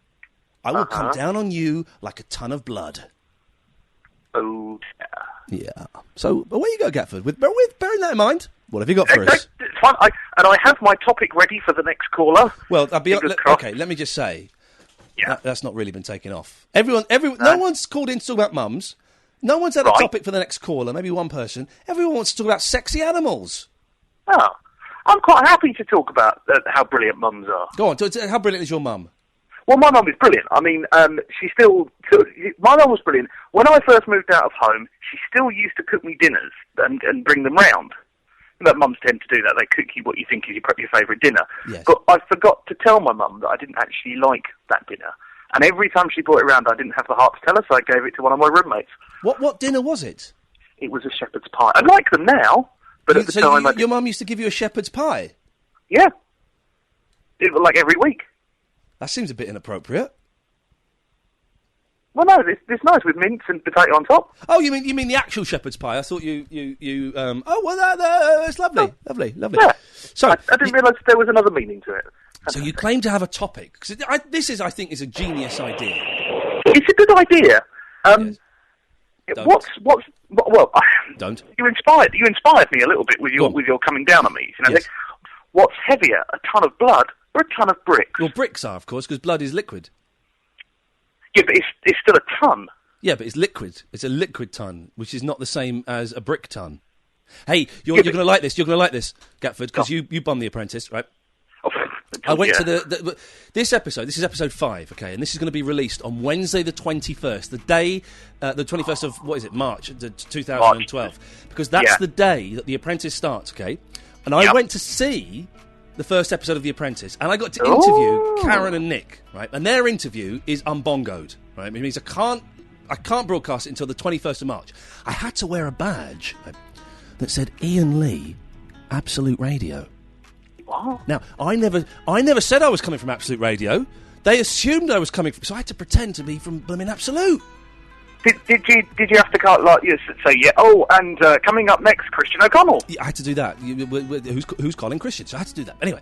I will come down on you like a ton of blood. Oh, yeah. So, away you go, Gatford. Bearing that in mind, what have you got for us? It's fine. I have my topic ready for the next caller. Well, okay, let me just say... Yeah. That's not really been taken off. No one's called in to talk about mums. No one's had a topic for the next caller, maybe one person. Everyone wants to talk about sexy animals. Oh, I'm quite happy to talk about how brilliant mums are. Go on, how brilliant is your mum? Well, my mum is brilliant. I mean, my mum was brilliant. When I first moved out of home, she still used to cook me dinners and bring them round. That mums tend to do that. They cook you what you think is your favourite dinner. Yes. But I forgot to tell my mum that I didn't actually like that dinner. And every time she brought it round, I didn't have the heart to tell her, so I gave it to one of my roommates. What dinner was it? It was a shepherd's pie. I like them now, but at the time... your mum used to give you a shepherd's pie? Yeah. It was like every week. That seems a bit inappropriate. Well, no, it's nice with mince and potato on top. Oh, you mean the actual shepherd's pie? I thought you oh, well, it's lovely, lovely. Yeah. So I didn't realise there was another meaning to it. So you claim to have a topic. Cause I think, is a genius idea. It's a good idea. Don't. You inspired me a little bit with your coming down on me. You know, yes. What's heavier, a ton of blood or a ton of bricks? Well, bricks are, of course, because blood is liquid. Yeah, but it's still a ton. Yeah, but it's liquid. It's a liquid ton, which is not the same as a brick ton. Hey, you're going to like this. You're going to like this, Gatford, because you bummed The Apprentice, right? I went to this episode. This is episode 5, okay, and this is going to be released on Wednesday, the 21st, the day, the 21st of March, 2012, because that's the day that The Apprentice starts, okay. And I went to see the first episode of The Apprentice, and I got to interview Karen and Nick, right? And their interview is unbongoed, right? It means I can't broadcast it until the 21st of March. I had to wear a badge that said Iain Lee, Absolute Radio. What? Now, I never said I was coming from Absolute Radio. They assumed I was coming from... So I had to pretend to be from blooming Absolute. Did you have to say yeah? Oh, and coming up next, Christian O'Connell. Yeah, I had to do that. Who's calling Christian? So I had to do that. Anyway,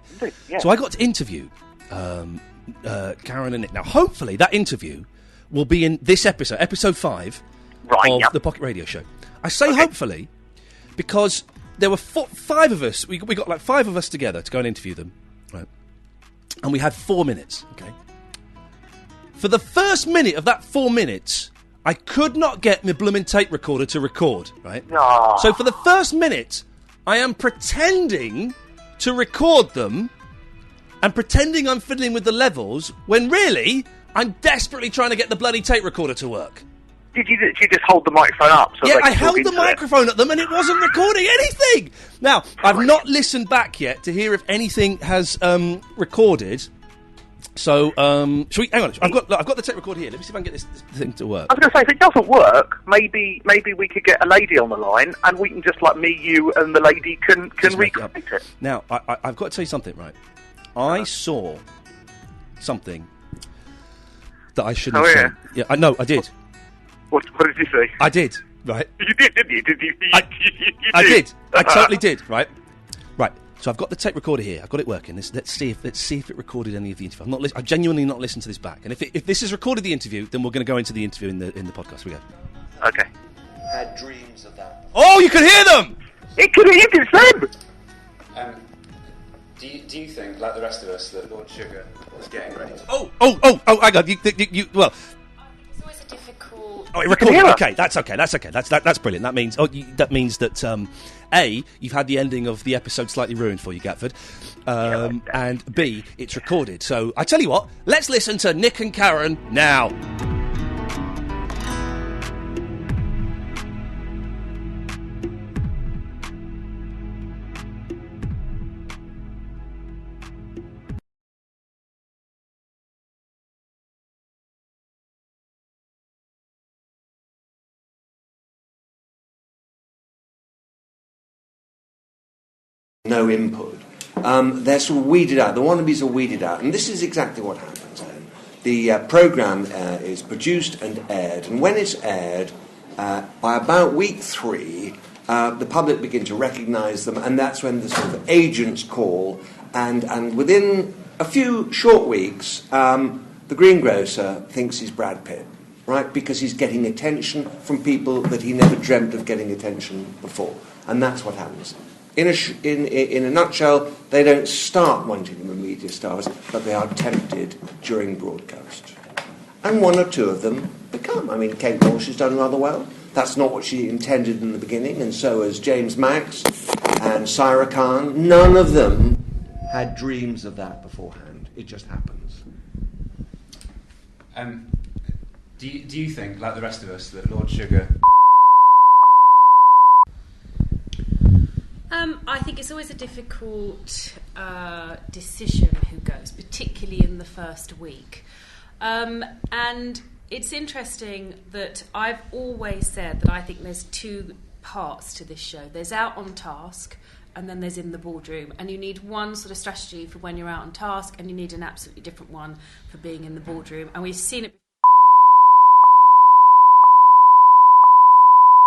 yeah. So I got to interview Karen and Nick. Now, hopefully, that interview will be in this episode 5 of the Pocket Radio Show. I say hopefully because there were 5 of us. We got like 5 of us together to go and interview them, right? And we had 4 minutes. Okay. For the first minute of that 4 minutes, I could not get my blooming tape recorder to record, right? Aww. So for the first minute, I am pretending to record them and pretending I'm fiddling with the levels when really I'm desperately trying to get the bloody tape recorder to work. Did you just hold the microphone up? Yeah, I held the microphone at them and it wasn't recording anything. Now, I've not listened back yet to hear if anything has recorded. So, shall we? Hang on. I've got the tape recorder here. Let me see if I can get this thing to work. I was going to say, if it doesn't work, maybe we could get a lady on the line, and we can just me, you, and the lady can recreate it. Now, I've got to tell you something, right? I saw something that I shouldn't have seen. Yeah, I know. I did. What did you say? I did. Right. You did, didn't you? I did. I totally did. Right. Right. So I've got the tape recorder here. I've got it working. Let's see if it recorded any of the interview. I've genuinely not listened to this back. And if this has recorded the interview, then we're going to go into the interview in the podcast. We go. Okay. Had dreams of that. Oh, you can hear them. You can see them. Do you think, like the rest of us, that Lord Sugar was getting ready to... Oh! Hang on. You well. It's always a difficult. Oh, it recorded. Okay, that's okay. That's brilliant. That means that A, you've had the ending of the episode slightly ruined for you, Gatford, and B, it's recorded. So I tell you what, let's listen to Nick and Karen now. No input. They're sort of weeded out. The wannabes are weeded out. And this is exactly what happens then. The programme is produced and aired. And when it's aired, by about week 3, the public begin to recognise them. And that's when the sort of agents call. And within a few short weeks, the greengrocer thinks he's Brad Pitt. Right? Because he's getting attention from people that he never dreamt of getting attention before. And that's what happens. In a nutshell, they don't start wanting to be media stars, but they are tempted during broadcast. And 1 or 2 of them become. I mean, Kate Walsh has done rather well. That's not what she intended in the beginning, and so has James Max and Syra Khan. None of them had dreams of that beforehand. It just happens. Do you think, like the rest of us, that Lord Sugar... I think it's always a difficult decision who goes, particularly in the first week. And it's interesting that I've always said that I think there's 2 parts to this show. There's out on task, and then there's in the boardroom. And you need one sort of strategy for when you're out on task, and you need an absolutely different one for being in the boardroom. And we've seen it before.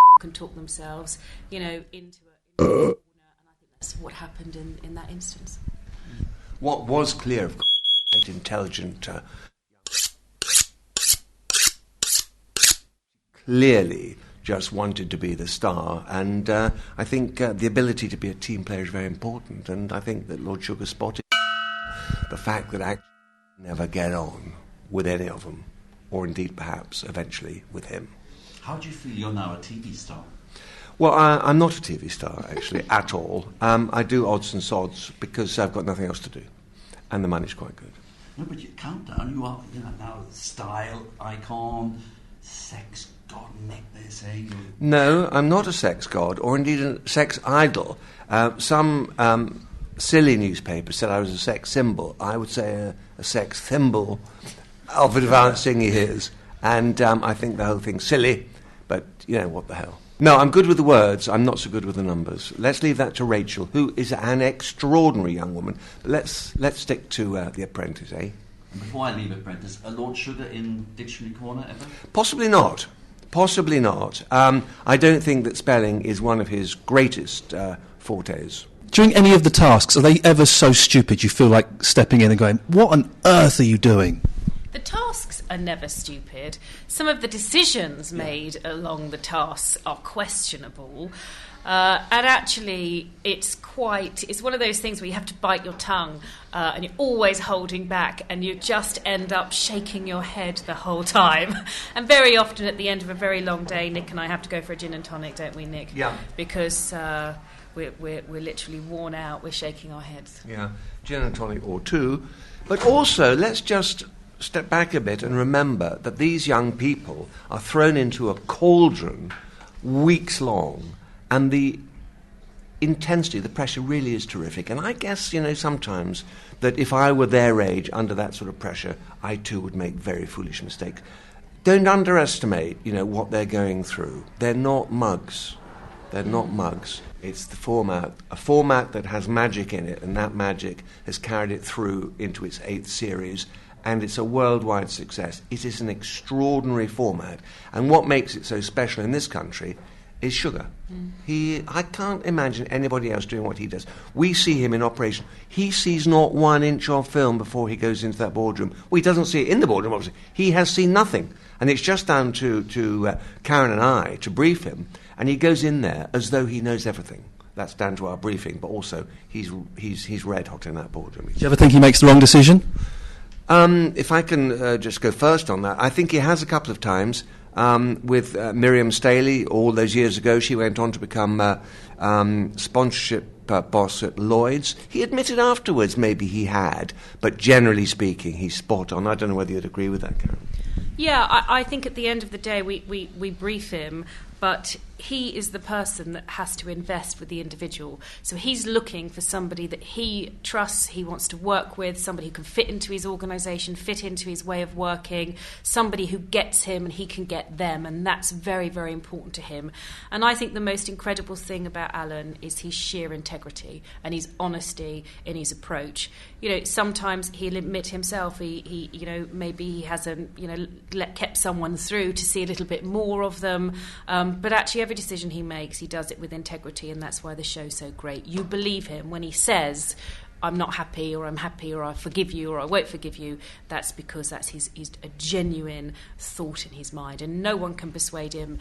People can talk themselves, into it. That's what happened in that instance. What was clear, of course, intelligent, clearly just wanted to be the star, and I think the ability to be a team player is very important, and I think that Lord Sugar spotted the fact that I never get on with any of them, or indeed perhaps eventually with him. How do you feel you're now a TV star? Well, I'm not a TV star, actually, at all. I do odds and sods because I've got nothing else to do. And the money's quite good. No, but you countdown, you are now style icon, sex god, Nick, they say. No, I'm not a sex god, or indeed a sex idol. Some silly newspaper said I was a sex symbol. I would say a sex thimble of advancing years. And I think the whole thing's silly, but, what the hell. No, I'm good with the words. I'm not so good with the numbers. Let's leave that to Rachel, who is an extraordinary young woman. But let's stick to The Apprentice, eh? And before I leave Apprentice, a Lord Sugar in Dictionary Corner ever? Possibly not. Possibly not. I don't think that spelling is one of his greatest fortes. During any of the tasks, are they ever so stupid you feel like stepping in and going, what on earth are you doing? The tasks are never stupid. Some of the decisions made along the tasks are questionable. And actually, it's one of those things where you have to bite your tongue and you're always holding back and you just end up shaking your head the whole time. And very often at the end of a very long day, Nick and I have to go for a gin and tonic, don't we, Nick? Yeah. Because we're literally worn out, we're shaking our heads. Yeah, gin and tonic or two. But also, let's just step back a bit and remember that these young people are thrown into a cauldron weeks long, and the intensity, the pressure really is terrific. And I guess, sometimes that if I were their age under that sort of pressure, I too would make very foolish mistakes. Don't underestimate, what they're going through. They're not mugs. They're not mugs. It's the format, a format that has magic in it, and that magic has carried it through into its 8th series, and it's a worldwide success. It is an extraordinary format, and what makes it so special in this country is Sugar. I can't imagine anybody else doing what he does. We see him in operation. He sees not 1 inch of film before he goes into that boardroom. Well, he doesn't see it in the boardroom, obviously. He has seen nothing. And it's just down to Karen and I to brief him, and he goes in there as though he knows everything. That's down to our briefing, but also he's red hot in that boardroom. Do you ever think he makes the wrong decision? If I can just go first on that, I think he has a couple of times. With Miriam Staley, all those years ago, she went on to become sponsorship boss at Lloyd's. He admitted afterwards maybe he had, but generally speaking, he's spot on. I don't know whether you'd agree with that, Karen. Yeah, I think at the end of the day, we brief him, but he is the person that has to invest with the individual. So he's looking for somebody that he trusts, he wants to work with, somebody who can fit into his organisation, fit into his way of working, somebody who gets him and he can get them, and that's very, very important to him. And I think the most incredible thing about Alan is his sheer integrity and his honesty in his approach. Sometimes he'll admit himself, he maybe he hasn't, kept someone through to see a little bit more of them, but actually every decision he makes, he does it with integrity, and that's why the show's so great. You believe him when he says, I'm not happy, or I'm happy, or I forgive you, or I won't forgive you. That's because that's his a genuine thought in his mind, and no one can persuade him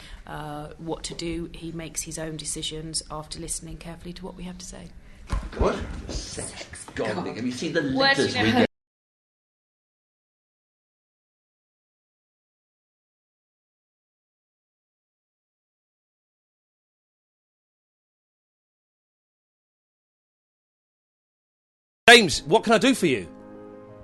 what to do. He makes his own decisions after listening carefully to what we have to say. What? Sex gobbling. Have you seen the letters we get? James, what can I do for you?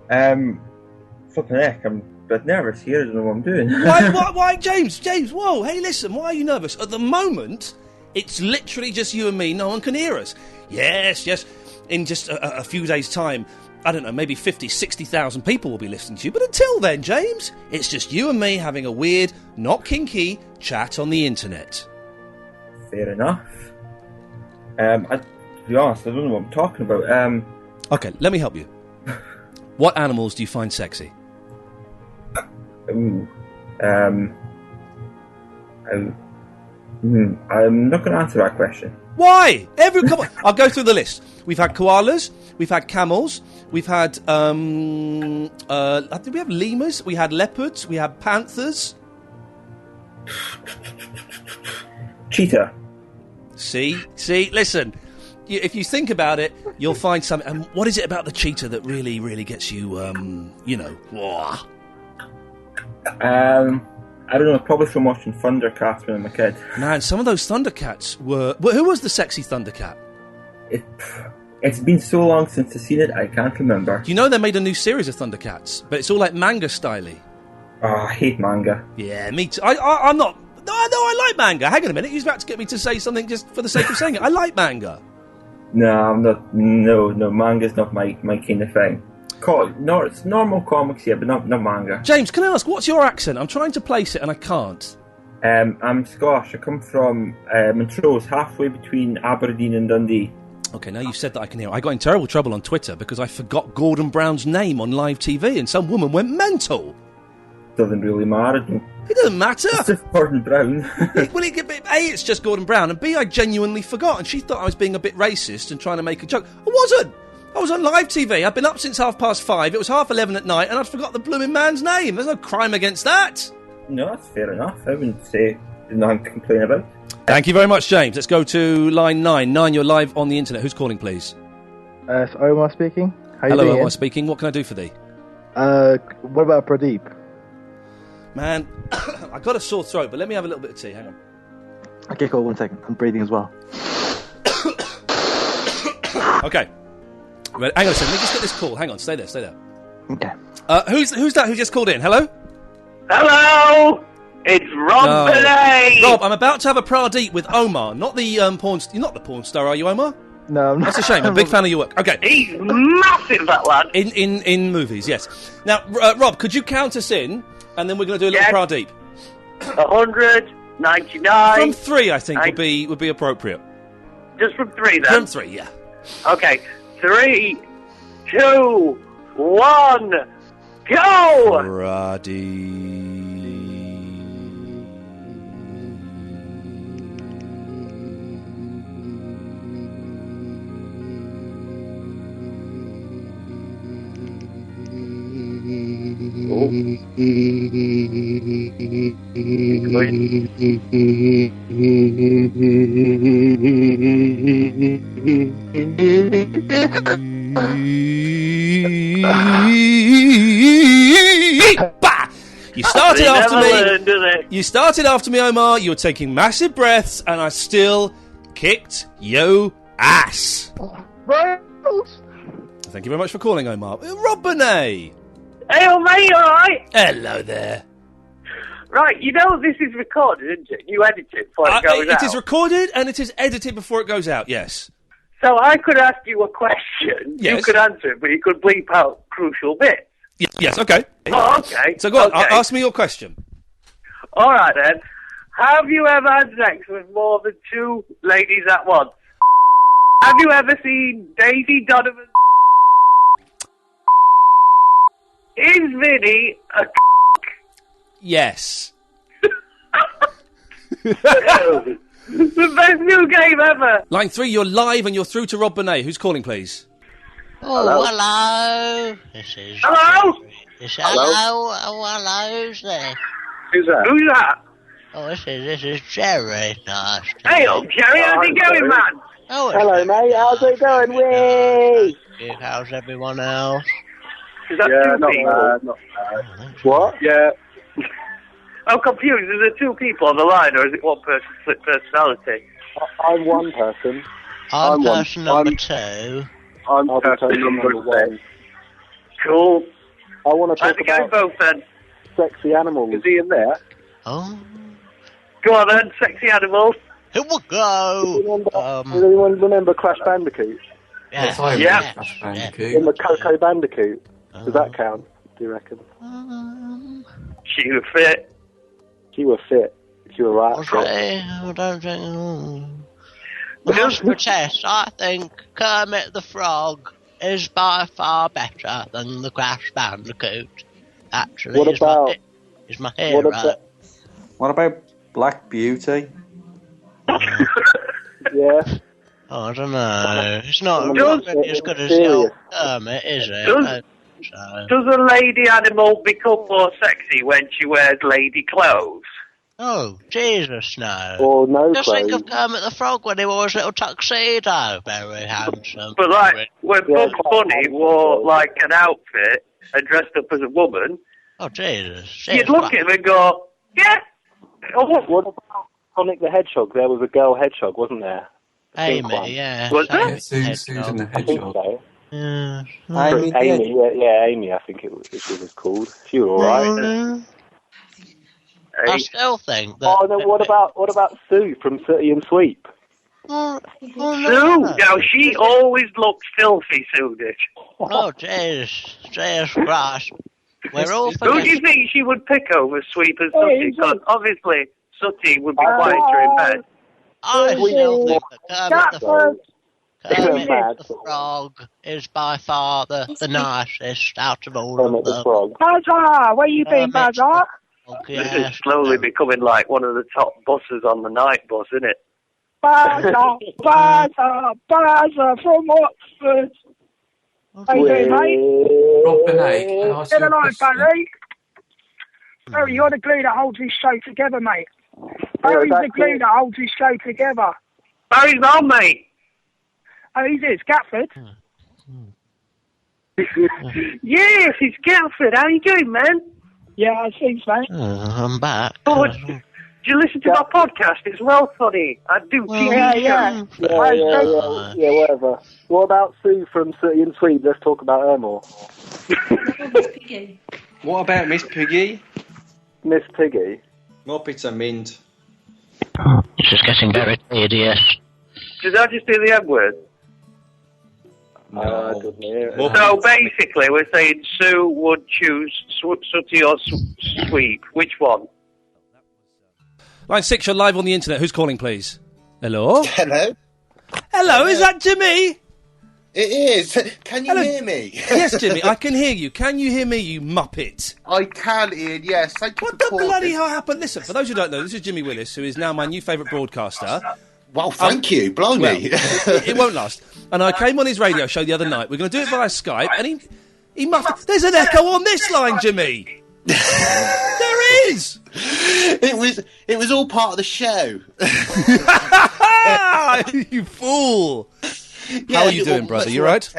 Flipping heck, I'm a bit nervous here. I don't know what I'm doing. Why, James, whoa, hey, listen, why are you nervous? At the moment, it's literally just you and me, no one can hear us. Yes, in just a few days' time, I don't know, maybe 50, 60,000 people will be listening to you, but until then, James, it's just you and me having a weird, not kinky, chat on the internet. Fair enough. To be honest, I don't know what I'm talking about. Okay, let me help you. What animals do you find sexy? I'm not going to answer that question. Why? I'll go through the list. We've had koalas, we've had camels, we've had, did we have lemurs? We had leopards, we had panthers. Cheetah. See, listen. If you think about it, you'll find something. And what is it about the cheetah that really, really gets you, whoa? I don't know, probably from watching Thundercats when I'm a kid. Man, some of those Thundercats were... Who was the sexy Thundercat? It's been so long since I've seen it, I can't remember. You know they made a new series of Thundercats, but it's all like manga-style-y. Oh, I hate manga. Yeah, me too. I'm not... No, I like manga. Hang on a minute, he was about to get me to say something just for the sake of saying it. I like manga. No, I'm not. No, manga's not my kind of thing. No, it's normal comics, yeah, but not manga. James, can I ask, what's your accent? I'm trying to place it and I can't. I'm Scottish. I come from Montrose, halfway between Aberdeen and Dundee. Okay, now you've said that I can hear. I got in terrible trouble on Twitter because I forgot Gordon Brown's name on live TV and some woman went mental. doesn't really matter. It doesn't matter. It's just Gordon Brown. Well, it's just Gordon Brown, and B, I genuinely forgot, and she thought I was being a bit racist and trying to make a joke. I wasn't. I was on live TV. I'd been up since 5:30. It was 11:30 at night, and I'd forgot the blooming man's name. There's no crime against that. No, that's fair enough. I wouldn't say there's nothing to complain about. Thank you very much, James. Let's go to line 9. 9, you're live on the internet. Who's calling, please? It's Omar speaking. Hello, Omar speaking. What can I do for thee? What about Pradeep? Man, I got a sore throat, but let me have a little bit of tea. Hang on. Okay, cool. 1 second. I'm breathing as well. Okay. Right, hang on a second. Let me just get this call. Hang on. Stay there. Okay. Who's that who just called in? Hello? Hello! It's Rob Belay! Rob, I'm about to have a Pradeep with Omar, not the porn... You're not the porn star, are you, Omar? No, I'm not. That's a shame. I'm a big fan of your work. Okay. He's massive, that lad. In movies, yes. Now, Rob, could you count us in, and then we're going to do a little Pradeep? 100, 99... From 3, I think, would be appropriate. Just from 3, then? From 3, yeah. Okay. 3, 2, 1, go! Pradeep. Bah! You started after me. You started after me, Omar. You were taking massive breaths, and I still kicked yo ass. Thank you very much for calling, Omar. Rob Benet. Hey, mate, you alright? Hello there. Right, you know this is recorded, isn't it? You edit it before it goes out. It is recorded and it is edited before it goes out, yes. So I could ask you a question, yes. You could answer it, but you could bleep out crucial bits. Yes, okay. Oh, okay. So go on, ask me your question. Alright then. Have you ever had sex with more than 2 ladies at once? Have you ever seen Daisy Donovan? Is Vinny a Yes. The best new game ever. Line 3, you're live and you're through to Rob Benet. Who's calling, please? Hello. This is... Hello? Hello, who's there? Who's that? Oh, this is Jerry. Nice. Hey, Jerry, how's it going, man? Oh, hello, mate. How's it going? Whee! How's everyone else? Is that 2 people? Not bad. What? Yeah. I'm confused. Is there 2 people on the line, or is it one person split personality? I'm one person. I'm person number 2. I'm person number 1. Cool. I want to talk about both then. Sexy animals. Is he in there? Oh. Go on then, sexy animals. Here we go. Does anyone remember Crash Bandicoot? Yes, I remember Crash Bandicoot. In the Coco Bandicoot. Does that count, do you reckon? She was fit. She was fit. She was right. Okay, I don't think... Just protest, I think Kermit the Frog is by far better than the Crash Bandicoot. Actually, he's my hero. What about Black Beauty? Yeah. Oh, I don't know. It's not really as good as the old Kermit, is it? Does a lady animal become more sexy when she wears lady clothes? Oh, Jesus, no. Or no Just clothes. think of Kermit the Frog when he wore his little tuxedo. Very handsome. But, like, when Bugs Bunny wore, like, an outfit and dressed up as a woman... Oh, Jesus. You'd look at him and go, yeah. What about Sonic the Hedgehog? There was a girl hedgehog, wasn't there? Amy, yeah. Was there? Susan the Hedgehog. So. Yeah. Amy, I think it was called. She was alright. I still think that... Oh, no, what about Sue from Sooty and Sweep? Sue? Now, she always looked filthy, Sue did. Oh, Jesus Christ. We're all Who do you think she would pick over Sweep and Sooty? Because obviously, Sooty would be quieter in bed. I still think that Kermit the Frog... Kermit the Frog is by far the nicest out of all of them. Bazar, where you been, Bazar? This is slowly becoming like one of the top buses on the night bus, isn't it? Bazar from Oxford. How you doing, mate? Rob Benet. Get alive, Barry. Barry, you're the glue that holds this show together, mate. Barry's the glue that holds this show together. Barry's on, mate. Oh, he's it, Scatford. Yes, it's Scatford. How you doing, man? Yeah, thanks, mate. I'm back. Oh, do you listen to my podcast? It's well funny. I do TV shows. Yeah, whatever. What about Sue from Sooty and Sweet? Let's talk about her more. What about Miss Piggy? Miss Piggy? Muppets are mint. This is getting very tedious. Did I just do the M word? No. I didn't hear it. So basically, we're saying Sue would choose Sooty or Sweep. Which one? Line 6, you're live on the internet. Who's calling, please? Hello? Hello? Hello, is that Jimmy? It is. Can you hear me? Yes, Jimmy, I can hear you. Can you hear me, you muppet? I can, Ian, yes. Thank you what the bloody hell happened? Listen, for those who don't know, this is Jimmy Willis, who is now my new favourite broadcaster. Well, thank you. Blimey. Well, it won't last. And I came on his radio show the other night. We're going to do it via Skype, and he muffled. There's an echo on this line, Jimmy. There is. It was all part of the show. You fool. How are you doing, brother? You right?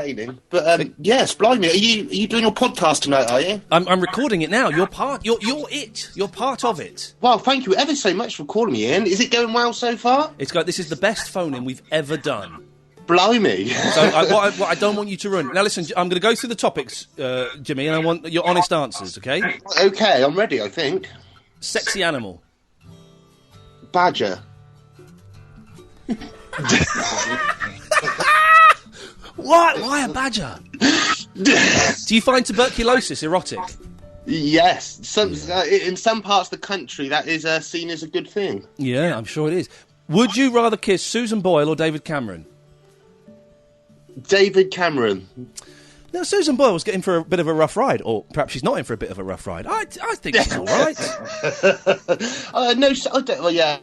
But yes, blimey. Are you doing your podcast tonight? Are you? I'm recording it now. You're part. You're it. You're part of it. Well, thank you ever so much for calling me in. Is it going well so far? This is the best phone-in we've ever done. Blimey. So what I don't want you to ruin. Now listen, I'm going to go through the topics, Jimmy, and I want your honest answers. Okay? Okay, I'm ready. I think. Sexy animal. Badger. What? Why a badger? Do you find tuberculosis erotic? Yes. In some parts of the country, that is seen as a good thing. Yeah, I'm sure it is. Would you rather kiss Susan Boyle or David Cameron? David Cameron. Now, Susan Boyle was getting for a bit of a rough ride, or perhaps she's not in for a bit of a rough ride. I think she's all right. No, I don't. Well, yeah.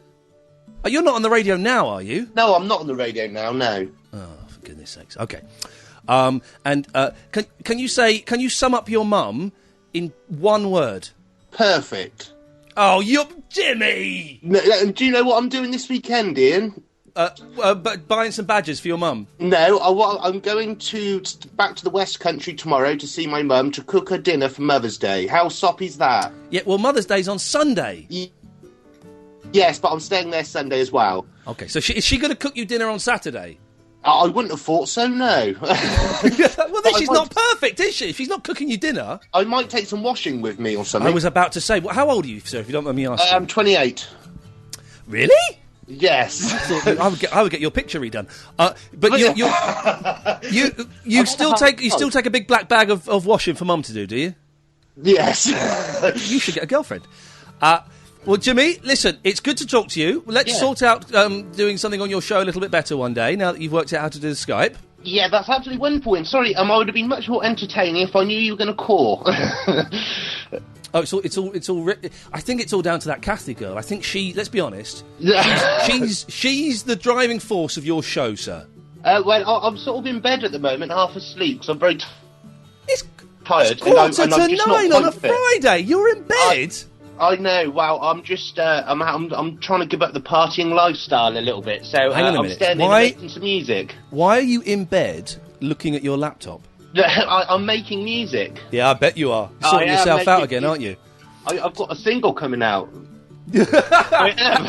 You're not on the radio now, are you? No, I'm not on the radio now. No. Oh, for goodness sakes. Okay. And can you sum up your mum in one word? Perfect. Oh, you're Jimmy. No, do you know what I'm doing this weekend, Ian? But buying some badges for your mum. No, I'm going back to the West Country tomorrow to see my mum to cook her dinner for Mother's Day. How soppy's that? Yeah, well, Mother's Day's on Sunday. Yes, but I'm staying there Sunday as well. Okay, so is she going to cook you dinner on Saturday? I wouldn't have thought so, no. Well, then she's not perfect, is she? If she's not cooking you dinner... I might take some washing with me or something. I was about to say, how old are you, sir, if you don't mind me asking? I'm 28. Really? Yes. I would get your picture redone. But you still take a big black bag of washing for Mum to do you? Yes. You should get a girlfriend. Well, Jimmy, listen, it's good to talk to you. Let's sort out doing something on your show a little bit better one day, now that you've worked out how to do the Skype. Yeah, that's absolutely wonderful. And sorry, I would have been much more entertaining if I knew you were going to call. Oh, it's all. I think it's all down to that Kathy girl. I think let's be honest, she's the driving force of your show, sir. Well, I'm sort of in bed at the moment, half asleep, because I'm very tired. It's 8:45 on a Friday. You're in bed. I know. Well, I'm just I'm trying to give up the partying lifestyle a little bit. So hang on a I'm minute. standing and making some music. Why are you in bed looking at your laptop? I'm making music. Yeah, I bet you are. You're sorting yourself out again, aren't you? I've got a single coming out. I am.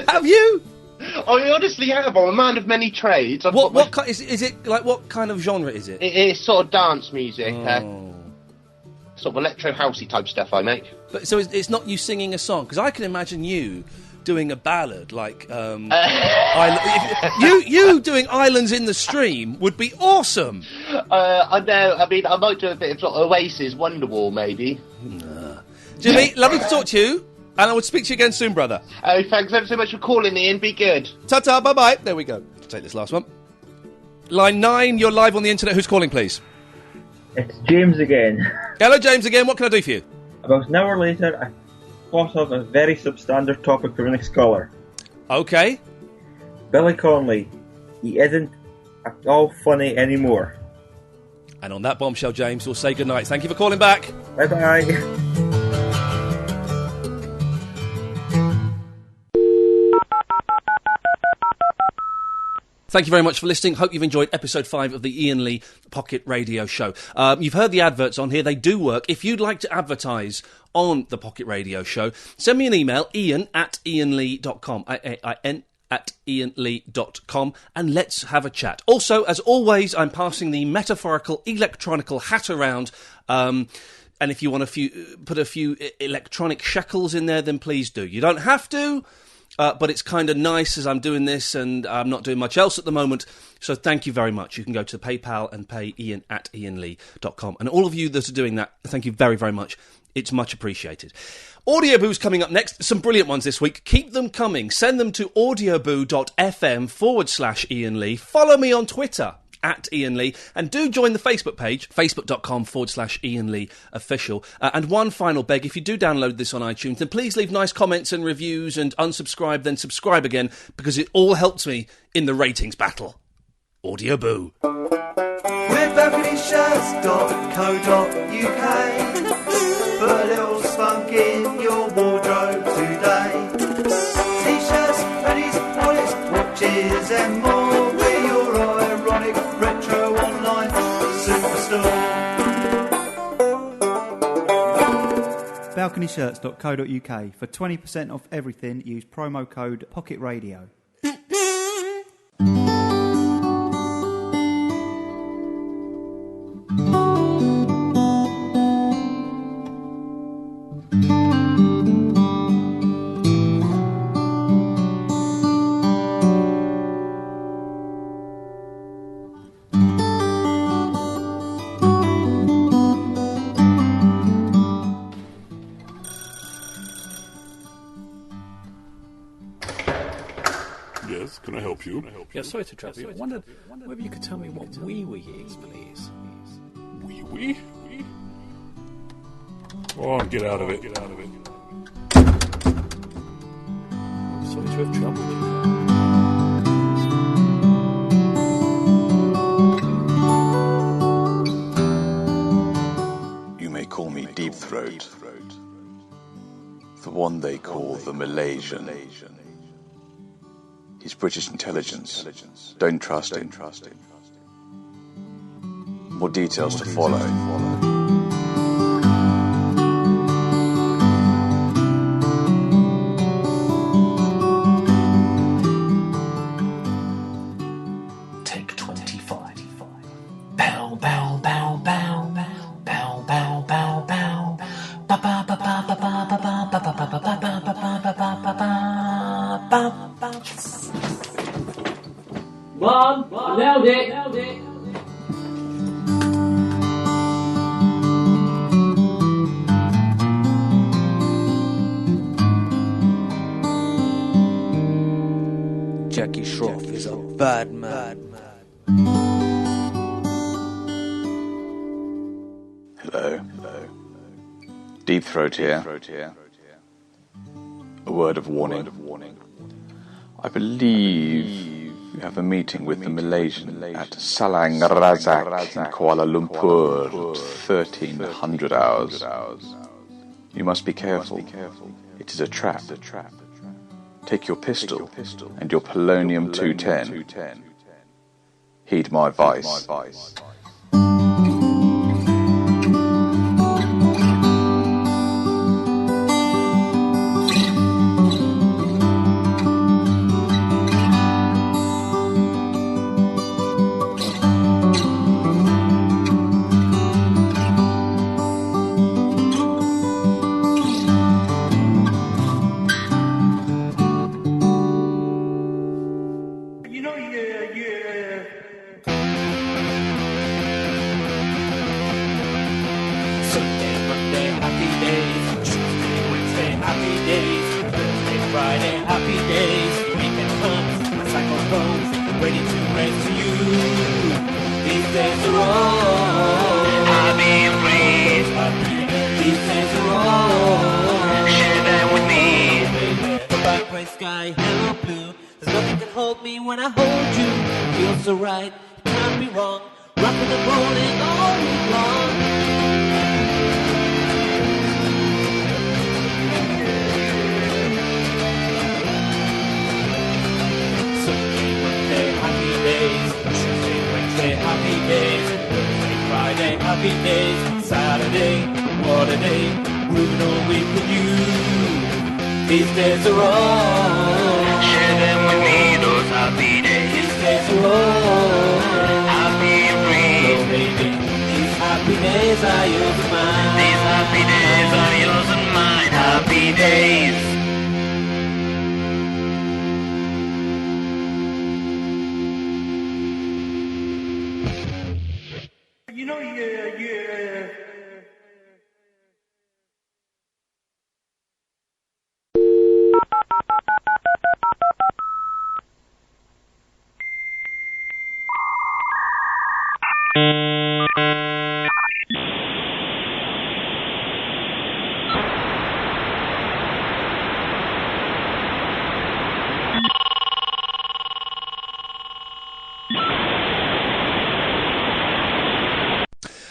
Have you? I honestly have. I'm a man of many trades. Is it like what kind of genre is it? It's sort of dance music. Sort of electro housey type stuff I make. But so it's not you singing a song, because I can imagine you doing a ballad like you doing Islands in the Stream would be awesome. I know. I mean, I might do a bit of sort of Oasis, Wonderwall, maybe. Jimmy, lovely to talk to you, and I will speak to you again soon, brother. Oh, thanks ever so much for calling, Ian. Be good. Ta-ta, bye-bye. There we go. Take this last one. Line 9, you're live on the internet. Who's calling, please? It's James again. Hello, James again. What can I do for you? About an hour later, I thought of a very substandard topic for the next caller. Okay. Billy Connolly. He isn't at all funny anymore. And on that bombshell, James, we'll say goodnight. Thank you for calling back. Bye-bye. Thank you very much for listening. Hope you've enjoyed episode 5 of the Iain Lee Pocket Radio Show. You've heard the adverts on here. They do work. If you'd like to advertise on the Pocket Radio Show, send me an email, ian@iainlee.com. ian@iainlee.com, and let's have a chat. Also, as always, I'm passing the metaphorical electronical hat around. And if you want put a few electronic shekels in there, then please do. You don't have to. But it's kind of nice as I'm doing this and I'm not doing much else at the moment. So thank you very much. You can go to PayPal and pay ian@iainlee.com. And all of you that are doing that, thank you very, very much. It's much appreciated. Audioboo's coming up next. Some brilliant ones this week. Keep them coming. Send them to audioboo.fm/Iain Lee. Follow me on Twitter @Iain Lee, and do join the Facebook page, facebook.com/Iain Lee official. And one final beg, if you do download this on iTunes, then please leave nice comments and reviews, and unsubscribe, then subscribe again, because it all helps me in the ratings battle. Audioboo. With balconyshirts.co.uk. Put a little spunk in your wardrobe today. T-shirts, hoodies, wallets, watches and more. We're your ironic retro online superstore. balconyshirts.co.uk. For 20% off everything, use promo code Pocket Radio. Can I help you? Yeah, sorry to trouble you. I wondered whether you could tell me what wee-wee is, please. Wee-wee? Oh, get out of it. Get out of it. Sorry to have troubled you. You may call me Deep Throat. The one they call the Malaysian. He's British intelligence. Don't trust him. More details to follow. Take 25. Bow, bow, bow, bow. Bow, bow, bow, bow. Ba ba ba ba ba ba ba ba ba ba ba ba ba ba ba ba ba. Mom, nailed it. Jackie Shroff is a bad man. Hello. Deep Throat here. A word of warning. I believe you have a meeting with the Malaysian at Salang Razak in Kuala Lumpur at 1300 hours. You must be careful. It is a trap. Take your pistol and your polonium 210. Heed my advice. Friday, happy days, weekend comes, my cycle goes. ready to race to you. These days are all I'll be free. These days are all share them with me. The bright, bright sky, hello blue. There's nothing can hold me when I hold you. Feels so right, can't be wrong. Rocking and rolling all week long. Happy days, Tuesday, Wednesday, happy days, Thursday, Friday, happy days, Saturday, what a day, moving all week with you. These days are all share them with me, those happy days. These days are all happy and free. Oh baby, these happy days are yours and mine. These happy days are yours and mine. Happy days. You know, yeah.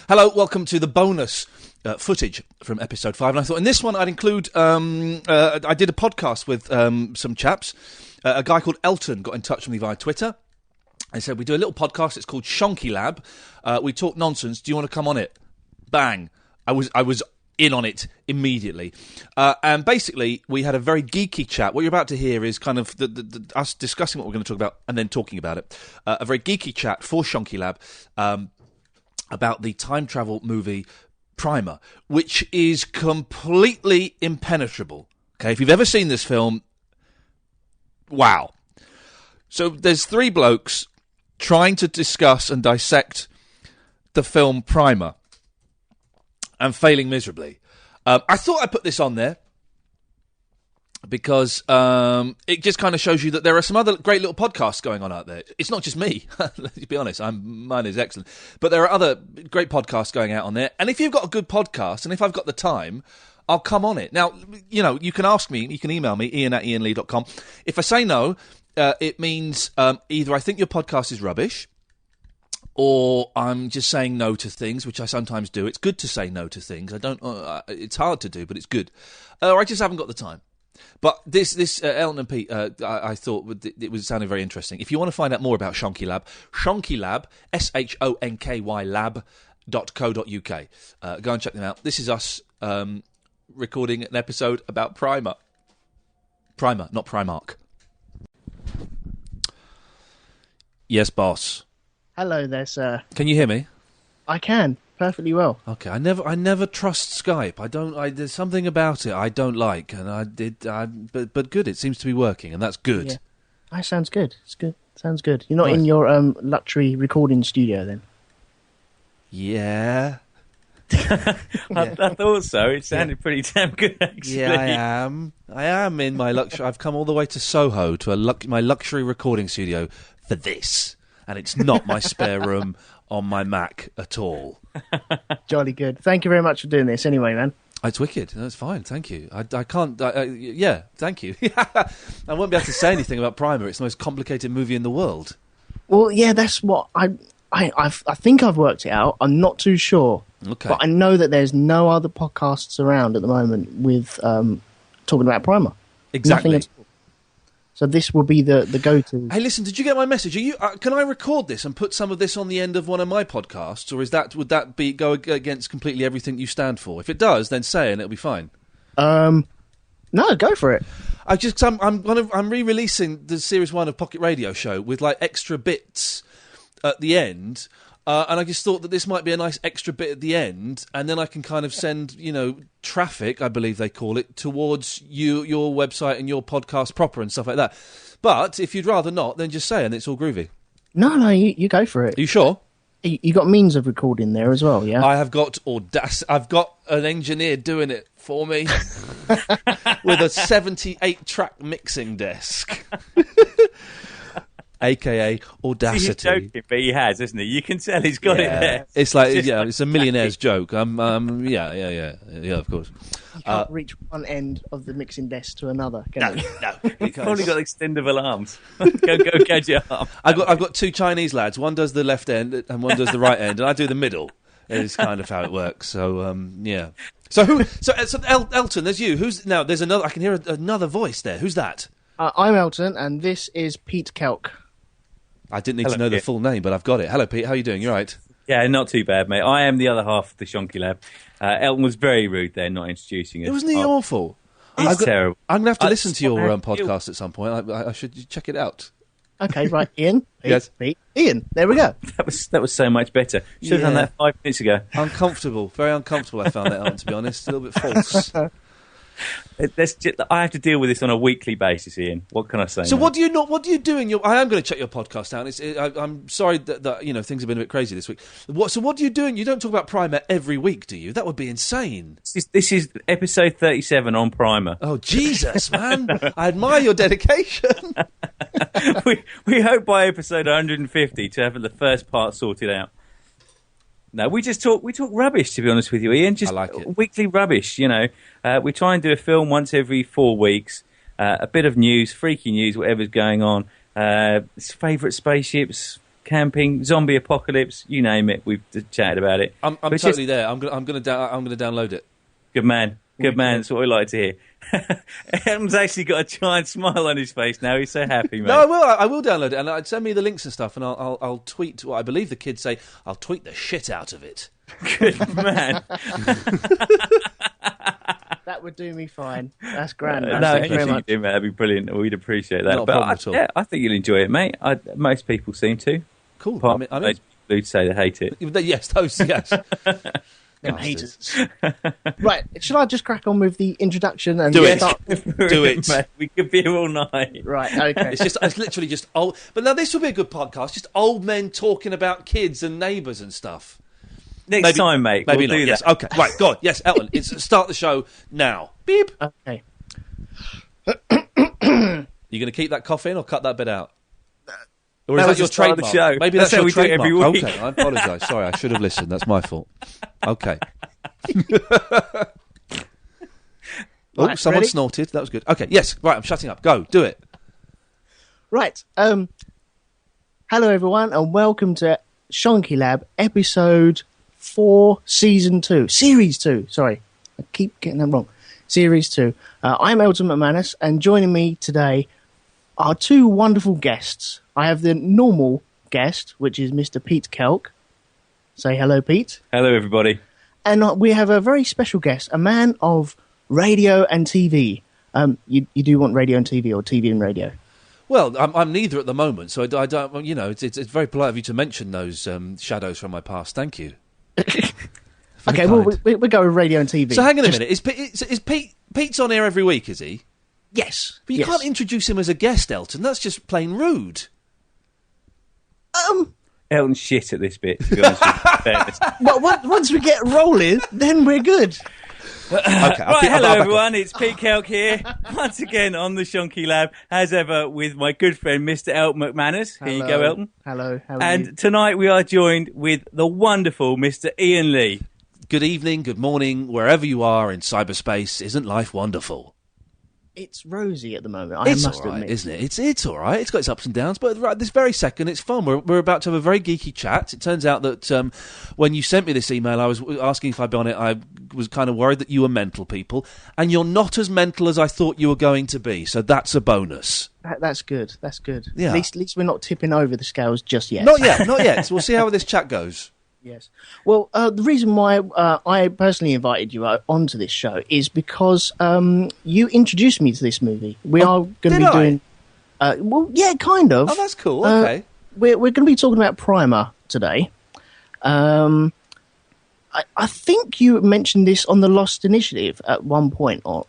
Hello, welcome to the bonus footage from episode 5. And I thought in this one I'd include, I did a podcast with some chaps. A guy called Elton got in touch with me via Twitter. I said, we do a little podcast, it's called Shonky Lab. We talk nonsense, do you want to come on it? Bang. I was in on it immediately. And basically, we had a very geeky chat. What you're about to hear is kind of us discussing what we're going to talk about and then talking about it. A very geeky chat for Shonky Lab. About the time travel movie Primer, which is completely impenetrable. Okay, if you've ever seen this film, wow. So there's 3 blokes trying to discuss and dissect the film Primer and failing miserably. I thought I'd put this on there because it just kind of shows you that there are some other great little podcasts going on out there. It's not just me, let's be honest, mine is excellent. But there are other great podcasts going out on there. And if you've got a good podcast, and if I've got the time, I'll come on it. Now, you know, you can ask me, you can email me, ian@iainlee.com. If I say no, it means either I think your podcast is rubbish, or I'm just saying no to things, which I sometimes do. It's good to say no to things. It's hard to do, but it's good. Or I just haven't got the time. But this Elton and Pete, I thought it was sounding very interesting. If you want to find out more about Shonky Lab, ShonkyLab, lab.co.uk. Go and check them out. This is us recording an episode about Primer. Primer, not Primark. Yes, boss. Hello there, sir. Can you hear me? I can. Perfectly well. Okay, I never trust Skype. There's something about it I don't like, and but good. It seems to be working, and that's good. Yeah. That sounds good. It's good. Sounds good. You're not in your luxury recording studio then? Yeah. I thought so. It sounded pretty damn good, actually. Yeah, I am in my luxury. I've come all the way to Soho to my luxury recording studio for this, and it's not my spare room on my Mac at all. Jolly good. Thank you very much for doing this anyway, man. It's wicked. That's fine. Thank you. I can't... yeah, thank you. I won't be able to say anything about Primer. It's the most complicated movie in the world. Well, yeah, that's what I think I've worked it out. I'm not too sure. Okay. But I know that there's no other podcasts around at the moment with talking about Primer. Exactly. Nothing at all. So this will be the go-to. Hey, listen, did you get my message? Are you? Can I record this and put some of this on the end of one of my podcasts, or would that go against completely everything you stand for? If it does, then say, and it'll be fine. No, go for it. I'm re-releasing the Series 1 of Pocket Radio Show with like extra bits at the end. And I just thought that this might be a nice extra bit at the end, and then I can kind of send, traffic, I believe they call it, towards your website and your podcast proper and stuff like that. But if you'd rather not, then just say, and it's all groovy. No, you go for it. Are you sure? You got means of recording there as well, yeah? I have got I've got an engineer doing it for me with a 78-track mixing desk. a.k.a. Audacity. He's joking, but he has, isn't he? You can tell he's got it there. It's like, Just it's a millionaire's joke. Yeah, of course. You can't reach one end of the mixing desk to another, can you? No. He's probably got extendable arms. go catch your arm. I've got two Chinese lads. One does the left end and one does the right end, and I do the middle. It's kind of how it works. So, yeah. So Elton, there's you. There's another. I can hear another voice there. Who's that? I'm Elton, and this is Pete Kelk. I didn't need to know the full name, but I've got it. Hello, Pete. How are you doing? You all right? Yeah, not too bad, mate. I am the other half of the Shonky Lab. Elton was very rude there, not introducing us. Wasn't he awful? He's terrible. I'm going to have to listen to your podcast at some point. I should check it out. Okay, right, Ian. Yes. Pete. Ian, there we go. That was so much better. Should have done that 5 minutes ago. Uncomfortable. Very uncomfortable, I found that out, to be honest. A little bit false. I have to deal with this on a weekly basis, Ian. What can I say? So mate? what do you do in your... I am going to check your podcast out. I'm sorry that things have been a bit crazy this week. So what do you do? You don't talk about Primer every week, do you? That would be insane. This is episode 37 on Primer. Oh, Jesus, man. I admire your dedication. we hope by episode 150 to have the first part sorted out. No, we talk rubbish, to be honest with you, Ian. Just I like it. Weekly rubbish, we try and do a film once every 4 weeks, a bit of news, freaky news, whatever's going on, favourite spaceships, camping, zombie apocalypse, you name it. We've chatted about it. I'm totally there. I'm going to download it. Good man. Good man. That's what we like to hear. Adam's actually got a giant smile on his face now. He's so happy, mate. No, I will download it, and I'd send me the links and stuff, and I'll tweet what I believe the kids say. I'll tweet the shit out of it. Good man. That would do me fine. That's grand. No, Thank you very much. that'd be brilliant. We'd appreciate that. Not a problem at all. Yeah, I think you'll enjoy it, mate. Most people seem to. Cool. Most people who'd say they hate it. Yes, those. Yes. Them haters. Right, should I just crack on with the introduction and do it? Do it. Mate. We could be here all night. Right, okay. It's literally just old. But now this will be a good podcast. Just old men talking about kids and neighbours and stuff. Next time, mate. Maybe we'll not. do Yes. that. Okay. Right. Go on. Yes, Elton. Start the show now. Beep. Okay. You going to keep that cough in or cut that bit out? Or is that your trademark? trademark? The show. Maybe that's how your we trademark. do it every week. Okay, I apologise. Sorry, I should have listened. That's my fault. Okay. Right, someone ready? snorted. That was good. Okay, yes. Right, I'm shutting up. Go. Do it. Right. Hello, everyone, and welcome to Shonky Lab, episode 4, season 2. Series 2. Sorry. I keep getting that wrong. Series 2. I'm Elton McManus, and joining me today are two wonderful guests. I have the normal guest, which is Mr. Pete Kelk. Say hello, Pete. Hello, everybody. And we have a very special guest, a man of radio and TV. You do want radio and TV, or TV and radio? Well, I'm neither at the moment, so I don't. It's very polite of you to mention those shadows from my past. Thank you. Okay, well, we'll go with radio and TV. So hang on a minute. Is Pete's on here every week? Is he? Yes. But you can't introduce him as a guest, Elton. That's just plain rude. Elton's shit at this bit, to be honest with you. Well, once we get rolling, then we're good. Okay, hello everyone, it's Pete Kelk here, once again on the Shonky Lab, as ever, with my good friend Mr. Elton McManus. Here you go, Elton. Hello, how are you? And tonight we are joined with the wonderful Mr. Iain Lee. Good evening, good morning, wherever you are in cyberspace. Isn't life wonderful? It's rosy at the moment, I must admit. Isn't it? It's all right. It's got its ups and downs, but right this very second, it's fun. We're about to have a very geeky chat. It turns out that when you sent me this email, I was asking if I'd be on it. I was kind of worried that you were mental people, and you're not as mental as I thought you were going to be, so that's a bonus. That's good. That's good. Yeah. At least we're not tipping over the scales just yet. Not yet. So we'll see how this chat goes. Yes. Well, the reason why I personally invited you onto this show is because you introduced me to this movie. We are going to be doing... well, yeah, kind of. Oh, that's cool. Okay. We're going to be talking about Primer today. I think you mentioned this on the Lost Initiative at one point or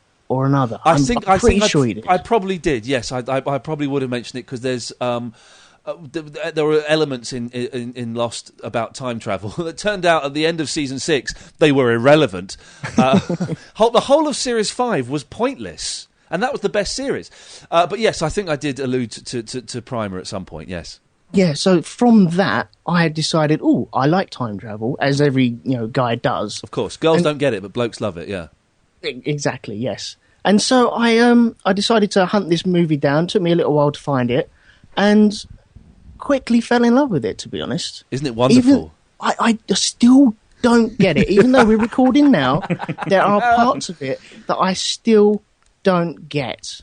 another. I'm pretty sure you did. I probably did, yes. I probably would have mentioned it because there's... there were elements in Lost about time travel that turned out at the end of season 6 they were irrelevant. The whole of series 5 was pointless. And that was the best series. But yes, I think I did allude to Primer at some point, yes. Yeah, so from that, I had decided, I like time travel, as every guy does. Of course. Girls don't get it, but blokes love it, yeah. Exactly, yes. And so I decided to hunt this movie down. Took me a little while to find it, and quickly fell in love with it, to be honest. Isn't it wonderful? I still don't get it. Even though we're recording now, there are parts of it that I still don't get.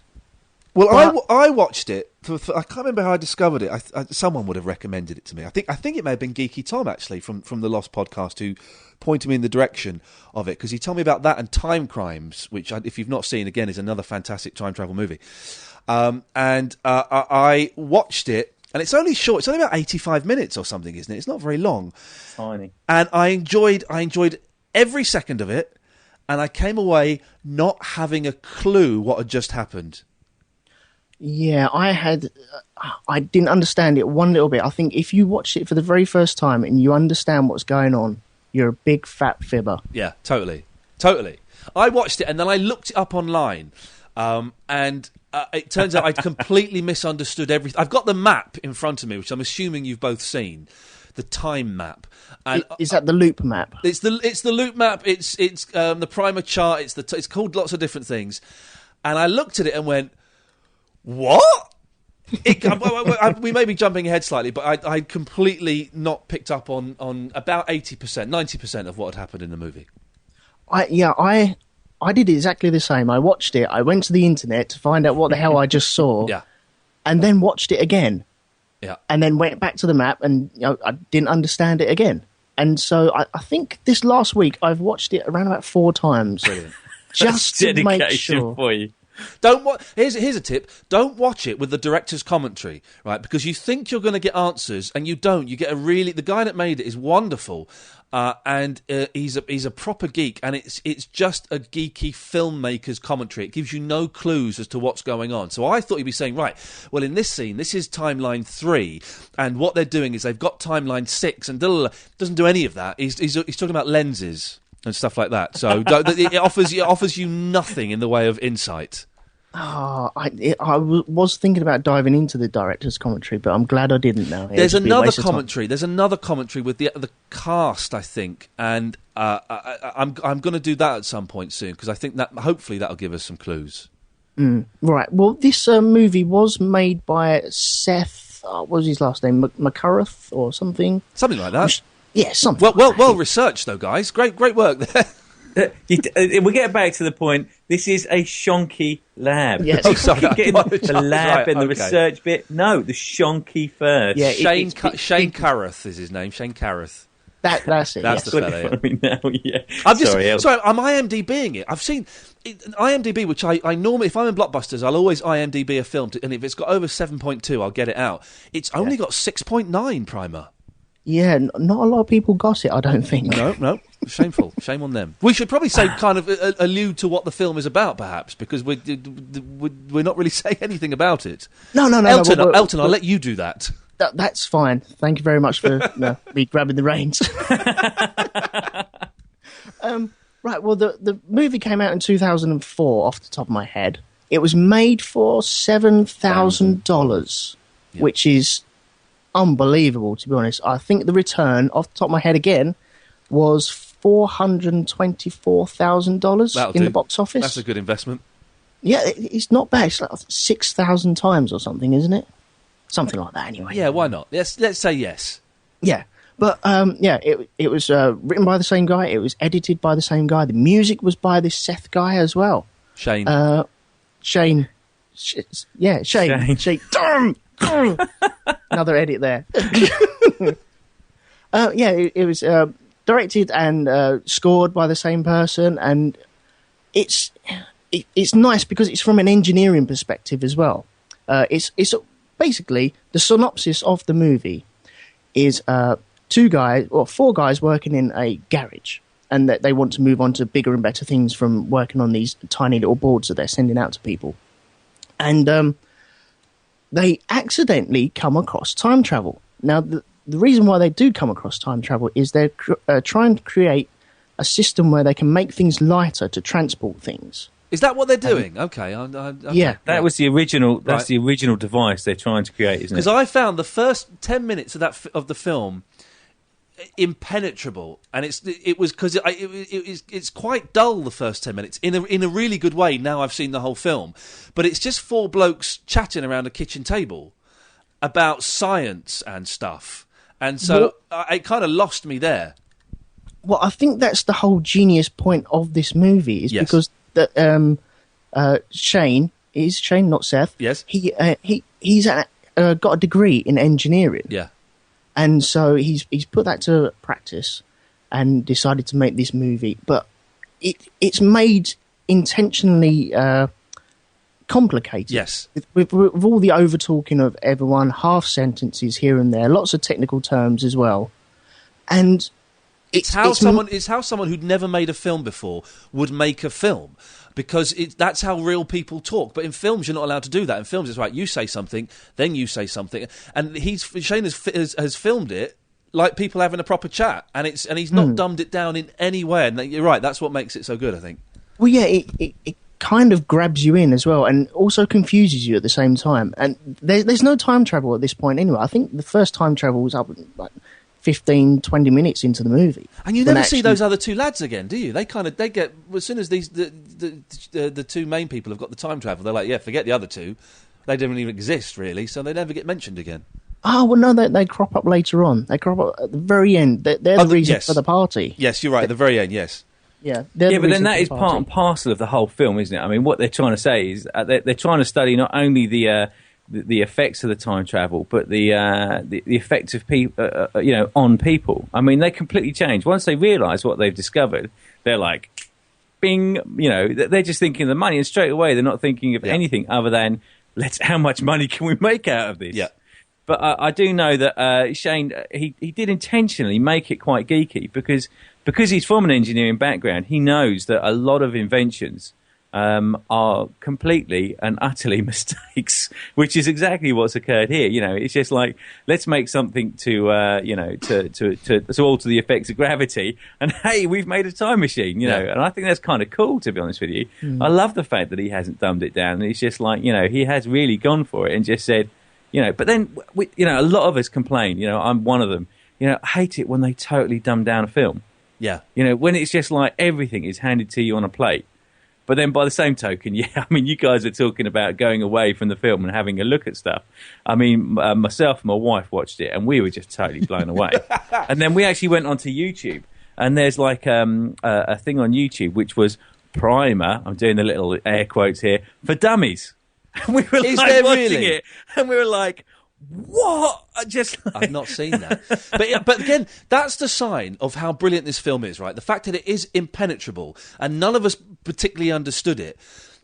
Well, I watched it. I can't remember how I discovered it. Someone would have recommended it to me. I think it may have been Geeky Tom, actually, from the Lost podcast, who pointed me in the direction of it, because he told me about that and Time Crimes, which, if you've not seen, again, is another fantastic time travel movie. I watched it, and it's only short. It's only about 85 minutes or something, isn't it? It's not very long. Tiny. And I enjoyed every second of it, and I came away not having a clue what had just happened. Yeah, I didn't understand it one little bit. I think if you watch it for the very first time and you understand what's going on, you're a big fat fibber. Yeah, totally. I watched it and then I looked it up online, and it turns out I'd completely misunderstood everything. I've got the map in front of me, which I'm assuming you've both seen, the time map. And is that the loop map? It's the loop map. It's the Primer chart. It's called lots of different things, and I looked at it and went, what? We may be jumping ahead slightly, but I'd completely not picked up on about 80%, 90% of what had happened in the movie. I did exactly the same. I watched it. I went to the internet to find out what the hell I just saw. Yeah. And then watched it again. Yeah. And then went back to the map and I didn't understand it again. And so I think this last week I've watched it around about 4 times. Brilliant. Just to make sure. For you. Here's a tip. Don't watch it with the director's commentary, right? Because you think you're going to get answers, and you don't. You get the guy that made it is wonderful, and he's a proper geek, and it's just a geeky filmmaker's commentary. It gives you no clues as to what's going on. So I thought he'd be saying, right, well, in this scene, this is timeline 3, and what they're doing is they've got timeline 6, and doesn't do any of that. He's talking about lenses and stuff like that. So it offers you nothing in the way of insight. I was thinking about diving into the director's commentary, but I'm glad I didn't now. There's another commentary. There's another commentary with the cast, I think, and I'm going to do that at some point soon, because I think that hopefully that'll give us some clues. Right. Well, this movie was made by Seth. What was his last name? McCurrath or something? Something like that. Yeah, something. Well researched though, guys. Great work there. We get back to the point. This is a shonky lab. Yes. Sorry, getting the lab and the research bit. No, the shonky first. Yeah, Shane Carruth is his name. Shane Carruth. That's it. That's the fella. Yeah. I'm IMDbing it. I've seen IMDb, which I normally, if I'm in Blockbusters, I'll always IMDb a film, and if it's got over 7.2, I'll get it out. It's only got 6.9 Primer. Yeah, not a lot of people got it, I don't think. No, shameful. Shame on them. We should probably say, kind of allude to what the film is about, perhaps, because we're not really saying anything about it. No. Elton, I'll let you do that. That's fine. Thank you very much for me grabbing the reins. Right, well, the movie came out in 2004, off the top of my head. It was made for $7,000, which is unbelievable, to be honest. I think the return, off the top of my head again, was $424,000 in the box office. That's a good investment. Yeah, it's not bad. It's like 6,000 times or something, isn't it? Something like that, anyway. Yeah, why not? Let's say yes. Yeah, but it was written by the same guy. It was edited by the same guy. The music was by this Seth guy as well. Shane. Shane. Damn! Another edit there. It was directed and scored by the same person, and it's nice because it's from an engineering perspective as well. It's basically the synopsis of the movie is 4 guys working in a garage, and that they want to move on to bigger and better things from working on these tiny little boards that they're sending out to people, and they accidentally come across time travel. Now, the reason why they do come across time travel is they're trying to create a system where they can make things lighter to transport things. Is that what they're doing? Okay. Yeah. That was the original. That's the original device they're trying to create, isn't it? Because I found the first 10 minutes of of the film impenetrable, and it was because it's quite dull the first 10 minutes in a really good way. Now I've seen the whole film, but it's just four blokes chatting around a kitchen table about science and stuff, and so it kind of lost me there. Well, I think that's the whole genius point of this movie is because Shane, not Seth. Yes, he's got a degree in engineering. Yeah. And so he's put that to practice and decided to make this movie. But it's made intentionally complicated. Yes. With all the over-talking of everyone, half sentences here and there, lots of technical terms as well. And it's how someone who'd never made a film before would make a film. Because that's how real people talk. But in films, you're not allowed to do that. In films, it's right, you say something, then you say something. And Shane has filmed it like people having a proper chat. And he's not dumbed it down in any way. And you're right, that's what makes it so good, I think. Well, yeah, it kind of grabs you in as well and also confuses you at the same time. And there's no time travel at this point anyway. I think the first time travel was up like 15, 20 minutes into the movie. And you never see those other two lads again, do you? They get, as soon as the two main people have got the time travel, they're like, yeah, forget the other two. They don't even exist, really, so they never get mentioned again. Oh, well, no, they crop up later on. They crop up at the very end. They're the reason for the party. Yes, you're right, at the very end, yes. Yeah, but then that is part and parcel of the whole film, isn't it? I mean, what they're trying to say is they're trying to study not only the effects of the time travel, but the effects of people, on people. I mean, they completely change once they realise what they've discovered. They're like, bing, they're just thinking of the money, and straight away they're not thinking of anything other than how much money can we make out of this? Yeah. But I do know that Shane, he did intentionally make it quite geeky because he's from an engineering background. He knows that a lot of inventions are completely and utterly mistakes, which is exactly what's occurred here. It's just like, let's make something to alter the effects of gravity, and hey, we've made a time machine, and I think that's kind of cool, to be honest with you. I love the fact that he hasn't dumbed it down, and it's just like, he has really gone for it and just said, but then, a lot of us complain, I'm one of them, I hate it when they totally dumb down a film. Yeah. When it's just like everything is handed to you on a plate. But then by the same token, you guys are talking about going away from the film and having a look at stuff. I mean, myself and my wife watched it, and we were just totally blown away. And then we actually went onto YouTube, and there's like a thing on YouTube which was Primer, I'm doing the little air quotes here, for dummies. And we were watching it, and we were like, what? I've not seen that. But again, that's the sign of how brilliant this film is, right? The fact that it is impenetrable, and none of us particularly understood it,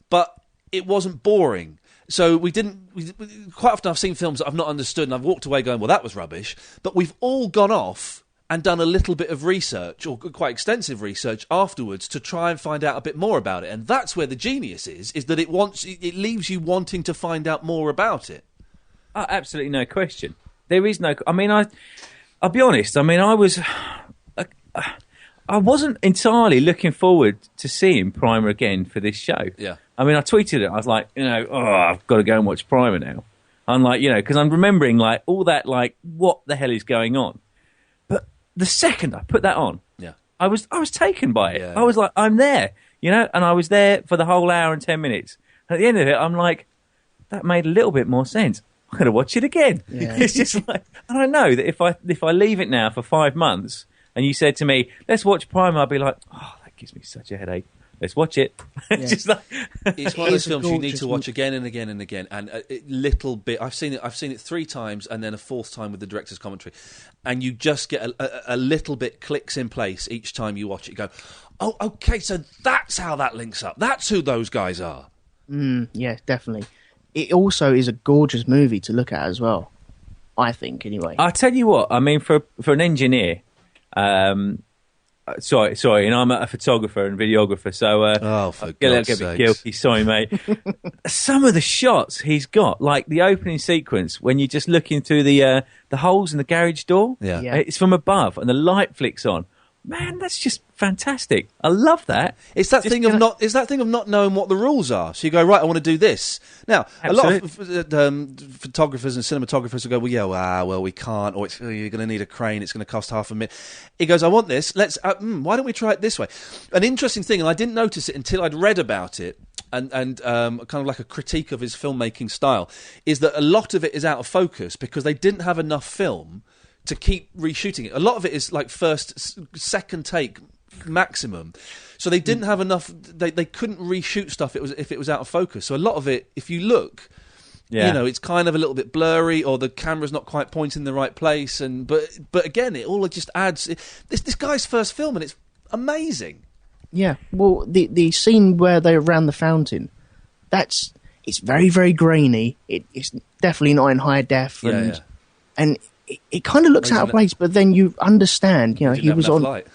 but it wasn't boring. So quite often I've seen films that I've not understood, and I've walked away going, well, that was rubbish. But we've all gone off and done a little bit of research, or quite extensive research afterwards, to try and find out a bit more about it. And that's where the genius is that it leaves you wanting to find out more about it. Oh, absolutely no question. There is no. I mean, I'll be honest. I mean, I wasn't entirely looking forward to seeing Primer again for this show. Yeah. I mean, I tweeted it. I was like, I've got to go and watch Primer now. I'm like, because I'm remembering like all that, like what the hell is going on. But the second I put that on, I was taken by it. Yeah. I was like, I'm there, and I was there for the whole hour and 10 minutes. And at the end of it, I'm like, that made a little bit more sense. I'm going to watch it again. Yeah. It's just like, and I know that if I leave it now for 5 months and you said to me, let's watch Primer, I'd be like, oh, that gives me such a headache. Let's watch it. Yeah. Just like, it's one of those films you need to watch again and again and again. And a little bit, I've seen it 3 times and then a 4th time with the director's commentary. And you just get a little bit clicks in place each time you watch it. You go, oh, okay, so that's how that links up. That's who those guys are. Yeah, definitely. It also is a gorgeous movie to look at as well, I think, anyway. I tell you what, I mean, for an engineer, sorry, and I'm a photographer and videographer, so for get a God's bit guilty. Sorry, mate. Some of the shots he's got, like the opening sequence when you're just looking through the holes in the garage door, Yeah. it's from above and the light flicks on. man, that's just fantastic. I love that. It's that thing of not. It's that thing of not knowing what the rules are. So you go, right, I want to do this. Now, a lot of photographers and cinematographers will go, well, we can't, or you're going to need a crane. It's going to cost $500,000. He goes, I want this. Let's. Why don't we try it this way? An interesting thing, and I didn't notice it until I'd read about it, and kind of like a critique of his filmmaking style, is that a lot of it is out of focus because they didn't have enough film to keep reshooting it. A lot of it is like second take maximum. So they didn't have enough. They couldn't reshoot stuff if it was out of focus. So a lot of it, if you look, it's kind of a little bit blurry, or the camera's not quite pointing in the right place. But again, it all just adds. This guy's first film, and it's amazing. Yeah. Well, the scene where they're around the fountain, it's very, very grainy. It's definitely not in high def, and it kind of looks out of place. But then you understand, he was on. Light.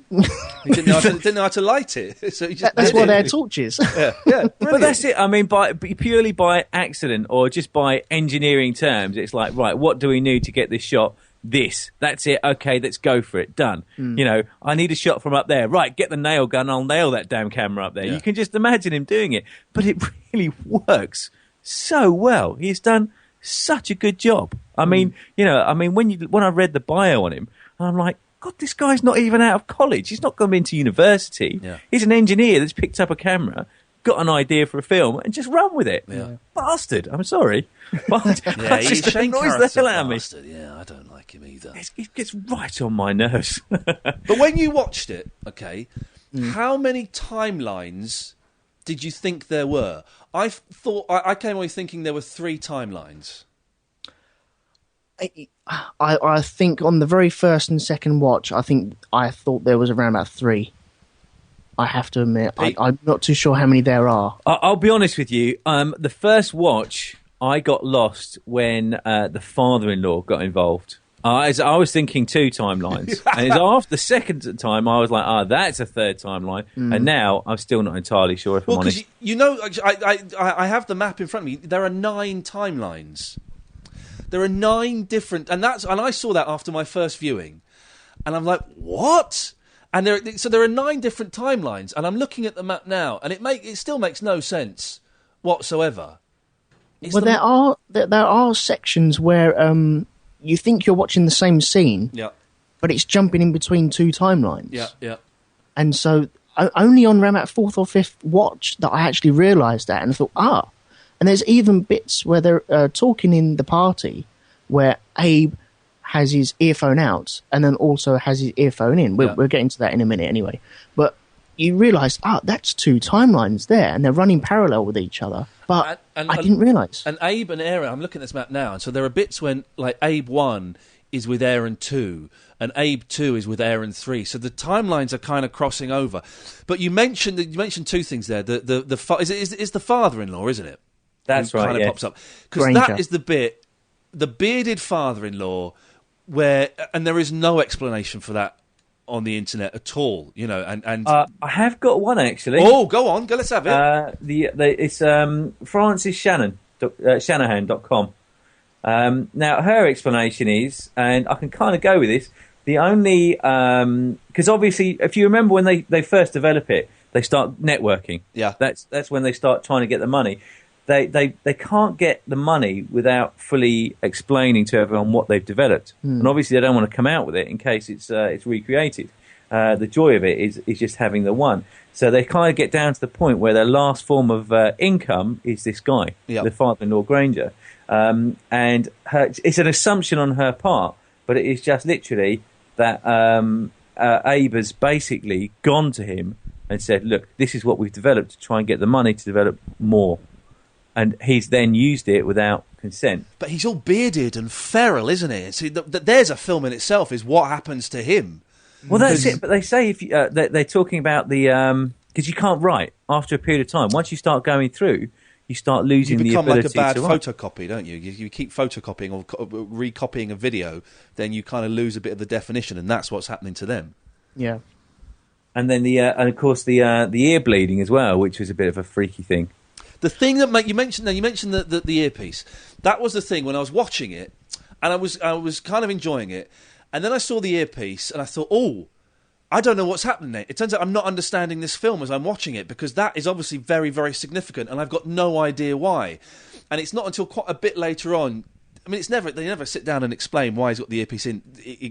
He didn't know how to light it, so he just that's why they're torches. Yeah, but that's it. I mean, purely by accident or just by engineering terms, it's like, right, what do we need to get this shot? That's it. Okay, let's go for it. Done. I need a shot from up there. Right, get the nail gun. I'll nail that damn camera up there. You can just imagine him doing it, but it really works so well. He's done such a good job. I mean, when I read the bio on him, I'm like, God, this guy's not even out of college. He's not gone into university. Yeah. He's an engineer that's picked up a camera, got an idea for a film, and just run with it. Yeah. Bastard. I'm sorry. But he's annoys the hell out of me. Yeah, I don't like him either. It gets right on my nerves. But when you watched it, how many timelines did you think there were? I came away thinking there were 3 timelines. I think on the very first and second watch, I thought there was around about 3. I have to admit, I'm not too sure how many there are. I'll be honest with you. The first watch, I got lost when the father-in-law got involved. I was thinking 2 timelines, and after the second time, I was like, that's a 3rd timeline. And now I'm still not entirely sure if I'm honest. I have the map in front of me. There are 9 timelines. There are 9 different, and I saw that after my first viewing, and I'm like, what? And there are 9 different timelines, and I'm looking at the map now, and it still makes no sense whatsoever. There are sections where you think you're watching the same scene, but it's jumping in between 2 timelines. Yeah. And so only on around about 4th or 5th watch that I actually realised that, and I thought, And there's even bits where they're talking in the party where Abe has his earphone out and then also has his earphone in. We're getting to that in a minute anyway. But you realise, that's 2 timelines there, and they're running parallel with each other. But I didn't realise. And Abe and Aaron, I'm looking at this map now, and so there are bits when, like, Abe 1 is with Aaron 2, and Abe 2 is with Aaron 3. So the timelines are kind of crossing over. But you mentioned 2 things there. Is the father-in-law, isn't it? That's right, kind of pops up. Because that is the bit, the bearded father-in-law, and there is no explanation for that on the internet at all, and I have got one, actually. Oh, go on, let's have it. It's Frances Shanahan.com. Now, her explanation is, and I can kind of go with this, the only... Because obviously, if you remember when they first develop it, they start networking. Yeah. That's when they start trying to get the money. They can't get the money without fully explaining to everyone what they've developed, and obviously they don't want to come out with it in case it's recreated. The joy of it is just having the one. So they kind of get down to the point where their last form of income is this guy, the father-in-law Granger, and it's an assumption on her part, but it is just literally that Abe has basically gone to him and said, "Look, this is what we've developed to try and get the money to develop more." And he's then used it without consent. But he's all bearded and feral, isn't he? See, there's a film in itself, is what happens to him. Well, that's it. But they say if you, they're talking about the... Because you can't write after a period of time. Once you start going through, you start losing the ability to write. You become like a bad photocopy, don't you? You keep photocopying or recopying a video, then you kind of lose a bit of the definition, and that's what's happening to them. Yeah. And then and of course the ear bleeding as well, which was a bit of a freaky thing. The thing that you mentioned the earpiece. That was the thing when I was watching it, and I was kind of enjoying it, and then I saw the earpiece, and I thought, I don't know what's happening there. It turns out I'm not understanding this film as I'm watching it, because that is obviously very, very significant, and I've got no idea why. And it's not until quite a bit later on. I mean, they never sit down and explain why he's got the earpiece in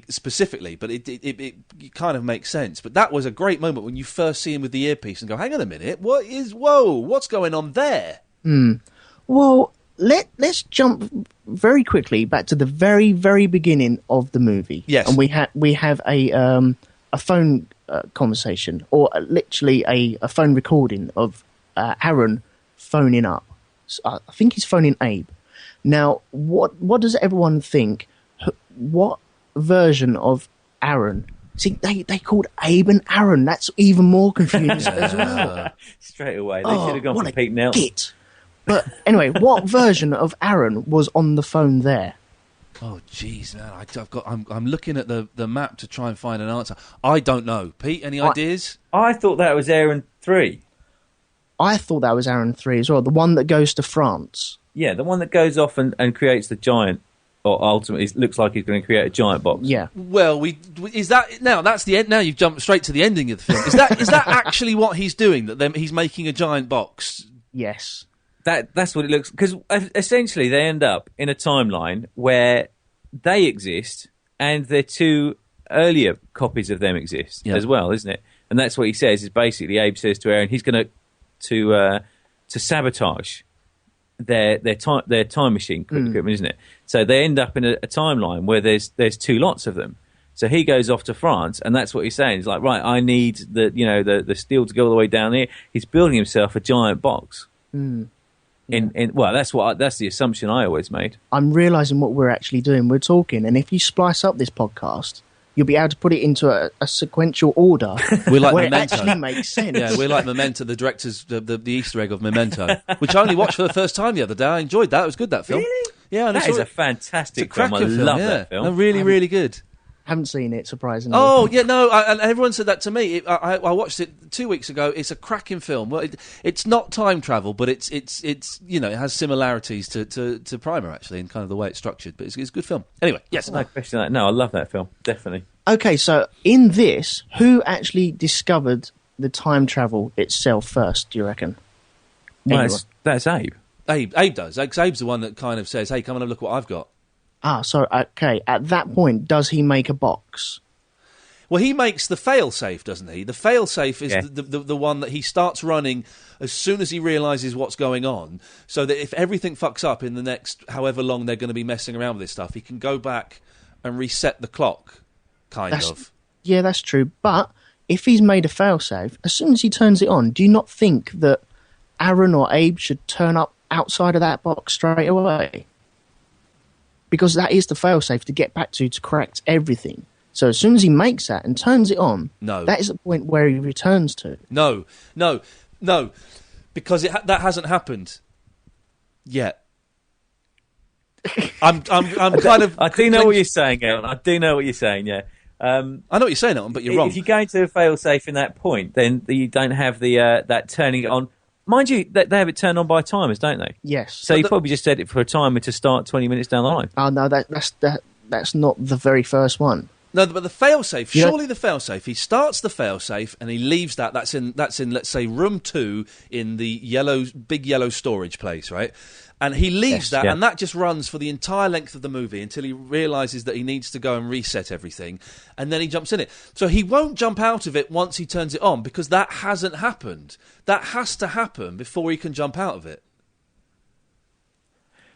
specifically, but it kind of makes sense. But that was a great moment when you first see him with the earpiece and go, hang on a minute, what's going on there? Well, let's jump very quickly back to the very, very beginning of the movie. Yes. And we have a phone conversation, or literally a phone recording of Aaron phoning up. So I think he's phoning Abe. Now, what does everyone think? What version of Aaron? See, they called Abe and Aaron. That's even more confusing as well. Straight away, they should have gone for Pete Nelson. Git. But anyway, what version of Aaron was on the phone there? Oh, jeez, man! I'm looking at the map to try and find an answer. I don't know. Pete, any ideas? I thought that was Aaron 3. I thought that was Aaron 3 as well. The one that goes to France. Yeah, the one that goes off and creates the giant, or ultimately it looks like he's going to create a giant box. Yeah. Well, is that now? That's the end. Now you've jumped straight to the ending of the film. Is that actually what he's doing? That he's making a giant box? Yes. That's what it looks. Because essentially they end up in a timeline where they exist and their two earlier copies of them exist as well, isn't it? And that's what he says. Is basically Abe says to Aaron, he's going to sabotage their time machine equipment, isn't it? So they end up in a timeline where there's two lots of them. So he goes off to France, and that's what he's saying. He's like, right, I need the steel to go all the way down here. He's building himself a giant box. Well, that's the assumption I always made. I'm realising what we're actually doing. We're talking, and if you splice up this podcast, you'll be able to put it into a sequential order We're like where Memento. it actually makes sense. Yeah, we're like Memento, the director's the Easter egg of Memento, which I only watched for the first time the other day. I enjoyed that. It was good, that film. Really? Yeah, that is a fantastic film. I love that film. No, really, really good. Haven't seen it, surprisingly. Oh, yeah, no, and everyone said that to me. I watched it 2 weeks ago. It's a cracking film. Well, it's not time travel, but it's it has similarities to Primer, actually, in kind of the way it's structured. But it's a good film. Anyway, yes. No question that. No, I love that film, definitely. Okay, so in this, who actually discovered the time travel itself first, do you reckon? Well, that's Abe. Abe does. Abe's the one that kind of says, hey, come and have a look what I've got. So, okay, at that point, does he make a box? Well, he makes the fail-safe, doesn't he? The fail-safe is the one that he starts running as soon as he realises what's going on, so that if everything fucks up in the next however long they're going to be messing around with this stuff, he can go back and reset the clock, kind of. Yeah, that's true. But if he's made a fail-safe, as soon as he turns it on, do you not think that Aaron or Abe should turn up outside of that box straight away? Because that is the failsafe to get back to correct everything. So as soon as he makes that and turns it on, that is the point where he returns to. No, because that hasn't happened yet. I'm kind of. I do know what you're saying, Aaron. I do know what you're saying. Yeah, I know what you're saying, Aaron, but you're wrong. If you go into a failsafe in that point, then you don't have the that turning it on. Mind you, they have it turned on by timers, don't they? Yes. So you probably just set it for a timer to start 20 minutes down the line. Oh, no, that's not the very first one. No, but the failsafe, surely the failsafe, he starts the failsafe and he leaves that. That's in, let's say, room 2 in the big yellow storage place, right? And he leaves that, and that just runs for the entire length of the movie until he realises that he needs to go and reset everything, and then he jumps in it. So he won't jump out of it once he turns it on, because that hasn't happened. That has to happen before he can jump out of it.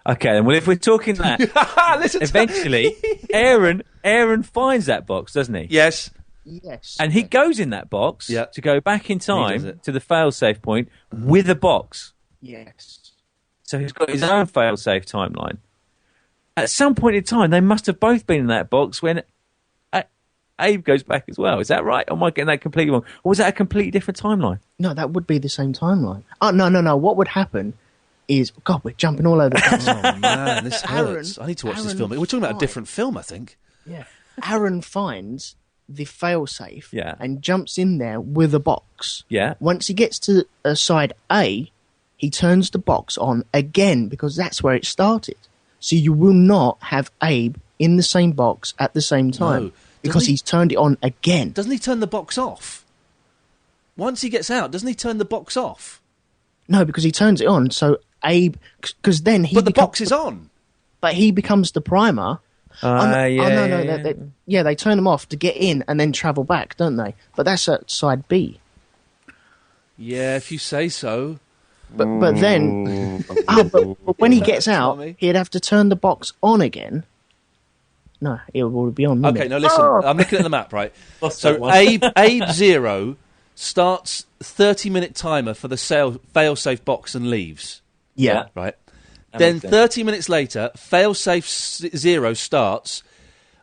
Okay, then. Well, if we're talking that, eventually, Aaron finds that box, doesn't he? Yes. Yes. And he goes in that box to go back in time to the fail-safe point with a box. Yes. So he's got his own fail-safe timeline. At some point in time, they must have both been in that box when Abe goes back as well. Is that right? Or am I getting that completely wrong? Or was that a completely different timeline? No, that would be the same timeline. Oh, no. What would happen is... God, we're jumping all over the place. Oh, man, this hurts. I need to watch this film. We're talking about a different film, I think. Yeah. Aaron finds the fail-safe and jumps in there with a box. Yeah. Once he gets to side A... he turns the box on again because that's where it started. So you will not have Abe in the same box at the same time. because he's turned it on again. Doesn't he turn the box off? Once he gets out, doesn't he turn the box off? No, because he turns it on, so Abe... Because then he... But the box is on. But he becomes the primer. They turn them off to get in and then travel back, don't they? But that's at side B. Yeah, if you say so. But then... but when he gets out, he'd have to turn the box on again. No, it would be on. Okay, now listen. I'm looking at the map, right? So Abe Zero starts 30-minute timer for the fail-safe box and leaves. Yeah. Right. Then 30 minutes later, fail-safe Zero starts.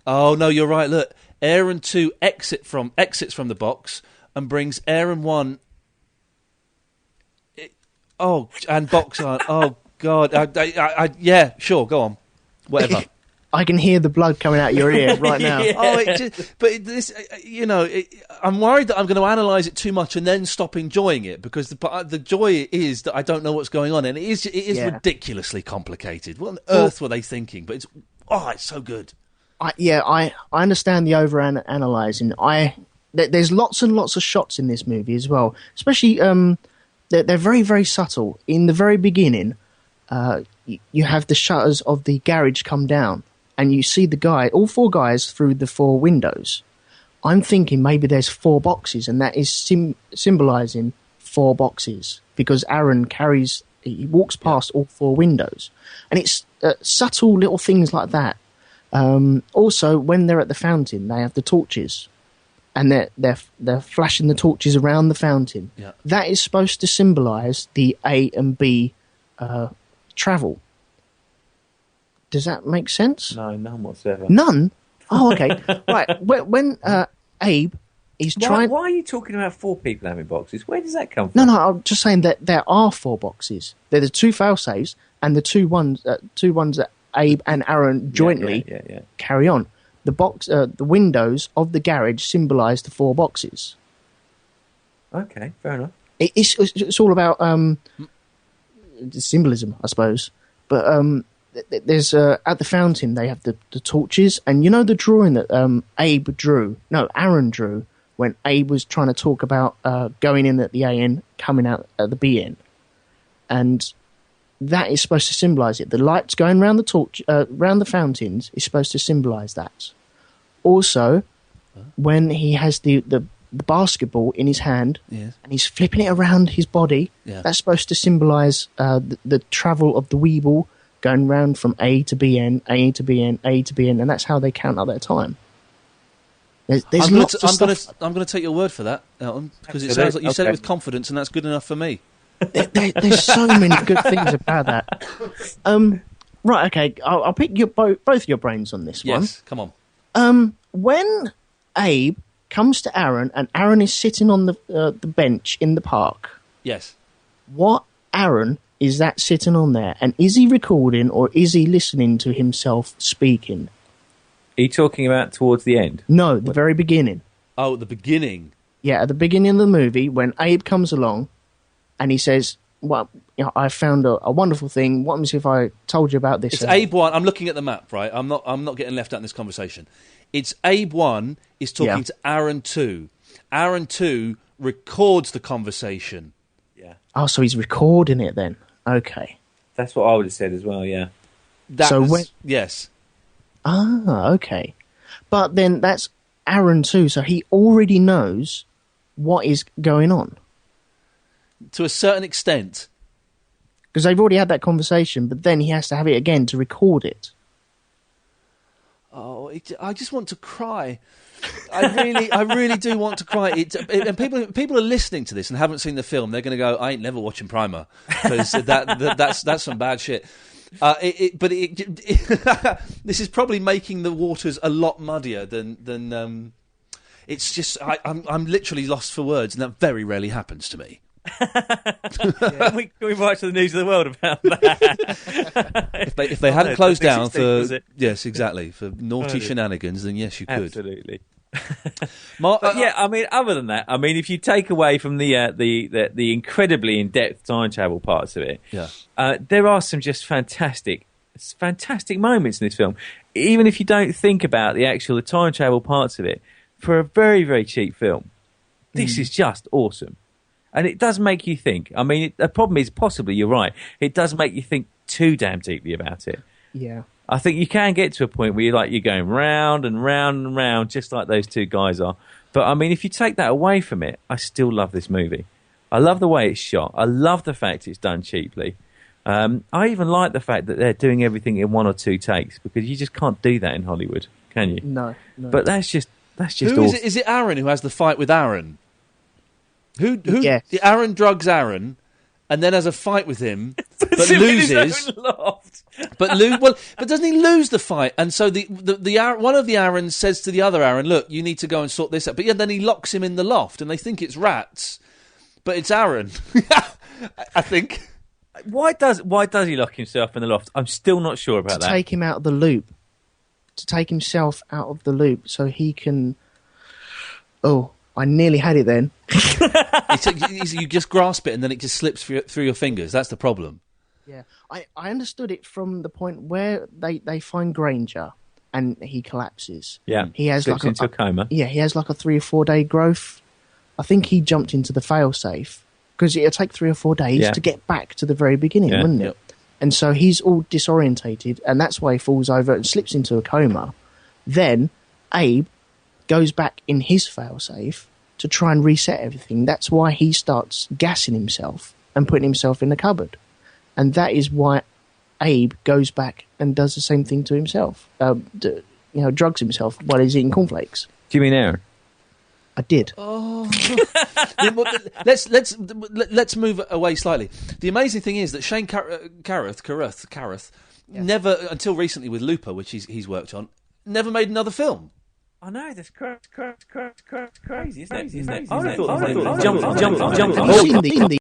Oh no, you're right. Look, Aaron 2 exits from the box and brings Aaron 1. And box on. Oh God. Yeah, sure. Go on. Whatever. I can hear the blood coming out of your ear right now. I'm worried that I'm going to analyse it too much and then stop enjoying it, because the joy is that I don't know what's going on, and it is ridiculously complicated. What on earth were they thinking? But it's so good. I understand the over-analysing. There's lots and lots of shots in this movie as well, especially they're very, very subtle. In the very beginning, you have the shutters of the garage come down, and you see all 4 guys through the 4 windows. I'm thinking maybe there's 4 boxes, and that is symbolising 4 boxes, because Aaron he walks past all 4 windows. And it's subtle little things like that. Also, when they're at the fountain, they have the torches, and they're flashing the torches around the fountain. Yeah. That is supposed to symbolise the A and B travel. Does that make sense? No, none whatsoever. None? Oh, okay. Right. When Abe is trying... Why are you talking about 4 people having boxes? Where does that come from? No, I'm just saying that there are 4 boxes. There are the 2 fail-safes and the two ones that Abe and Aaron jointly carry on. The windows of the garage symbolise the 4 boxes. Okay, fair enough. It's all about symbolism, I suppose. But there's at the fountain they have the torches, and you know the drawing that Aaron drew when Abe was trying to talk about going in at the A end, coming out at the B end, and that is supposed to symbolise it. The lights going round round the fountains is supposed to symbolise that. Also, when he has the basketball in his hand, and he's flipping it around his body, that's supposed to symbolise the travel of the Weeble going round from A to BN, A to BN, A to BN, and that's how they count out their time. There's lots of stuff. I'm going to take your word for that, Elton, because it sounds like you said it with confidence, and that's good enough for me. There's so many good things about that. Right, okay, I'll pick both of your brains on this one. Yes, come on. When Abe comes to Aaron, and Aaron is sitting on the bench in the park. Yes. What Aaron is that sitting on there? And is he recording, or is he listening to himself speaking? Are you talking about towards the end? No, the very beginning. Oh, at the beginning? Yeah, at the beginning of the movie, when Abe comes along, and he says, well, I found a wonderful thing. What happens if I told you about this? It's Abe 1. I'm looking at the map, right? I'm not getting left out in this conversation. It's Abe 1 is talking to Aaron 2. Aaron 2 records the conversation. Yeah. Oh, so he's recording it then. Okay. That's what I would have said as well, yeah. Yes. Ah, okay. But then that's Aaron 2, so he already knows what is going on. To a certain extent. Because they've already had that conversation, but then he has to have it again to record it. Oh, I just want to cry. I really do want to cry. And people are listening to this and haven't seen the film. They're going to go, I ain't never watching Primer, because that's some bad shit. This is probably making the waters a lot muddier than. It's just I'm literally lost for words, and that very rarely happens to me. Can we write to the News of the World about that? If they hadn't closed down for for naughty shenanigans, then yes, you could. Absolutely. Yeah, I mean, other than that, I mean, if you take away from the incredibly in-depth time travel parts of it, there are some just fantastic moments in this film. even if you don't think about the time travel parts of it, for a very, very cheap film, this is just awesome. And it does make you think. I mean, the problem is possibly you're right. It does make you think too damn deeply about it. Yeah. I think you can get to a point where you're going round and round and round, just like those two guys are. But I mean, if you take that away from it, I still love this movie. I love the way it's shot. I love the fact it's done cheaply. I even like the fact that they're doing everything in 1 or 2 takes, because you just can't do that in Hollywood, can you? No. But that's just Who awesome. is it? Is it Aaron who has the fight with Aaron? Who? Yes. Aaron drugs Aaron, and then has a fight with him, but loses. But doesn't he lose the fight? And so the one of the Aarons says to the other Aaron, "Look, you need to go and sort this out." But yeah, then he locks him in the loft, and they think it's rats, but it's Aaron. I think. Why does he lock himself in the loft? I'm still not sure about that. To take him out of the loop. To take himself out of the loop so he can... Oh, I nearly had it then. You just grasp it and then it just slips through your fingers. That's the problem. Yeah, I understood it from the point where they find Granger and he collapses. Yeah, he has slips into a coma. Yeah, he has like a 3 or 4 day growth. I think he jumped into the failsafe because it'll take 3 or 4 days to get back to the very beginning, wouldn't it? Yep. And so he's all disorientated, and that's why he falls over and slips into a coma. Then Abe goes back in his failsafe to try and reset everything. That's why he starts gassing himself and putting himself in the cupboard. And that is why Abe goes back and does the same thing to himself. Drugs himself while he's eating cornflakes. Do you mean Aaron? I did. Oh, let's move away slightly. The amazing thing is that Shane Carruth, never until recently with Looper, which he's worked on, never made another film. I know, that's crazy, isn't it? I thought jump.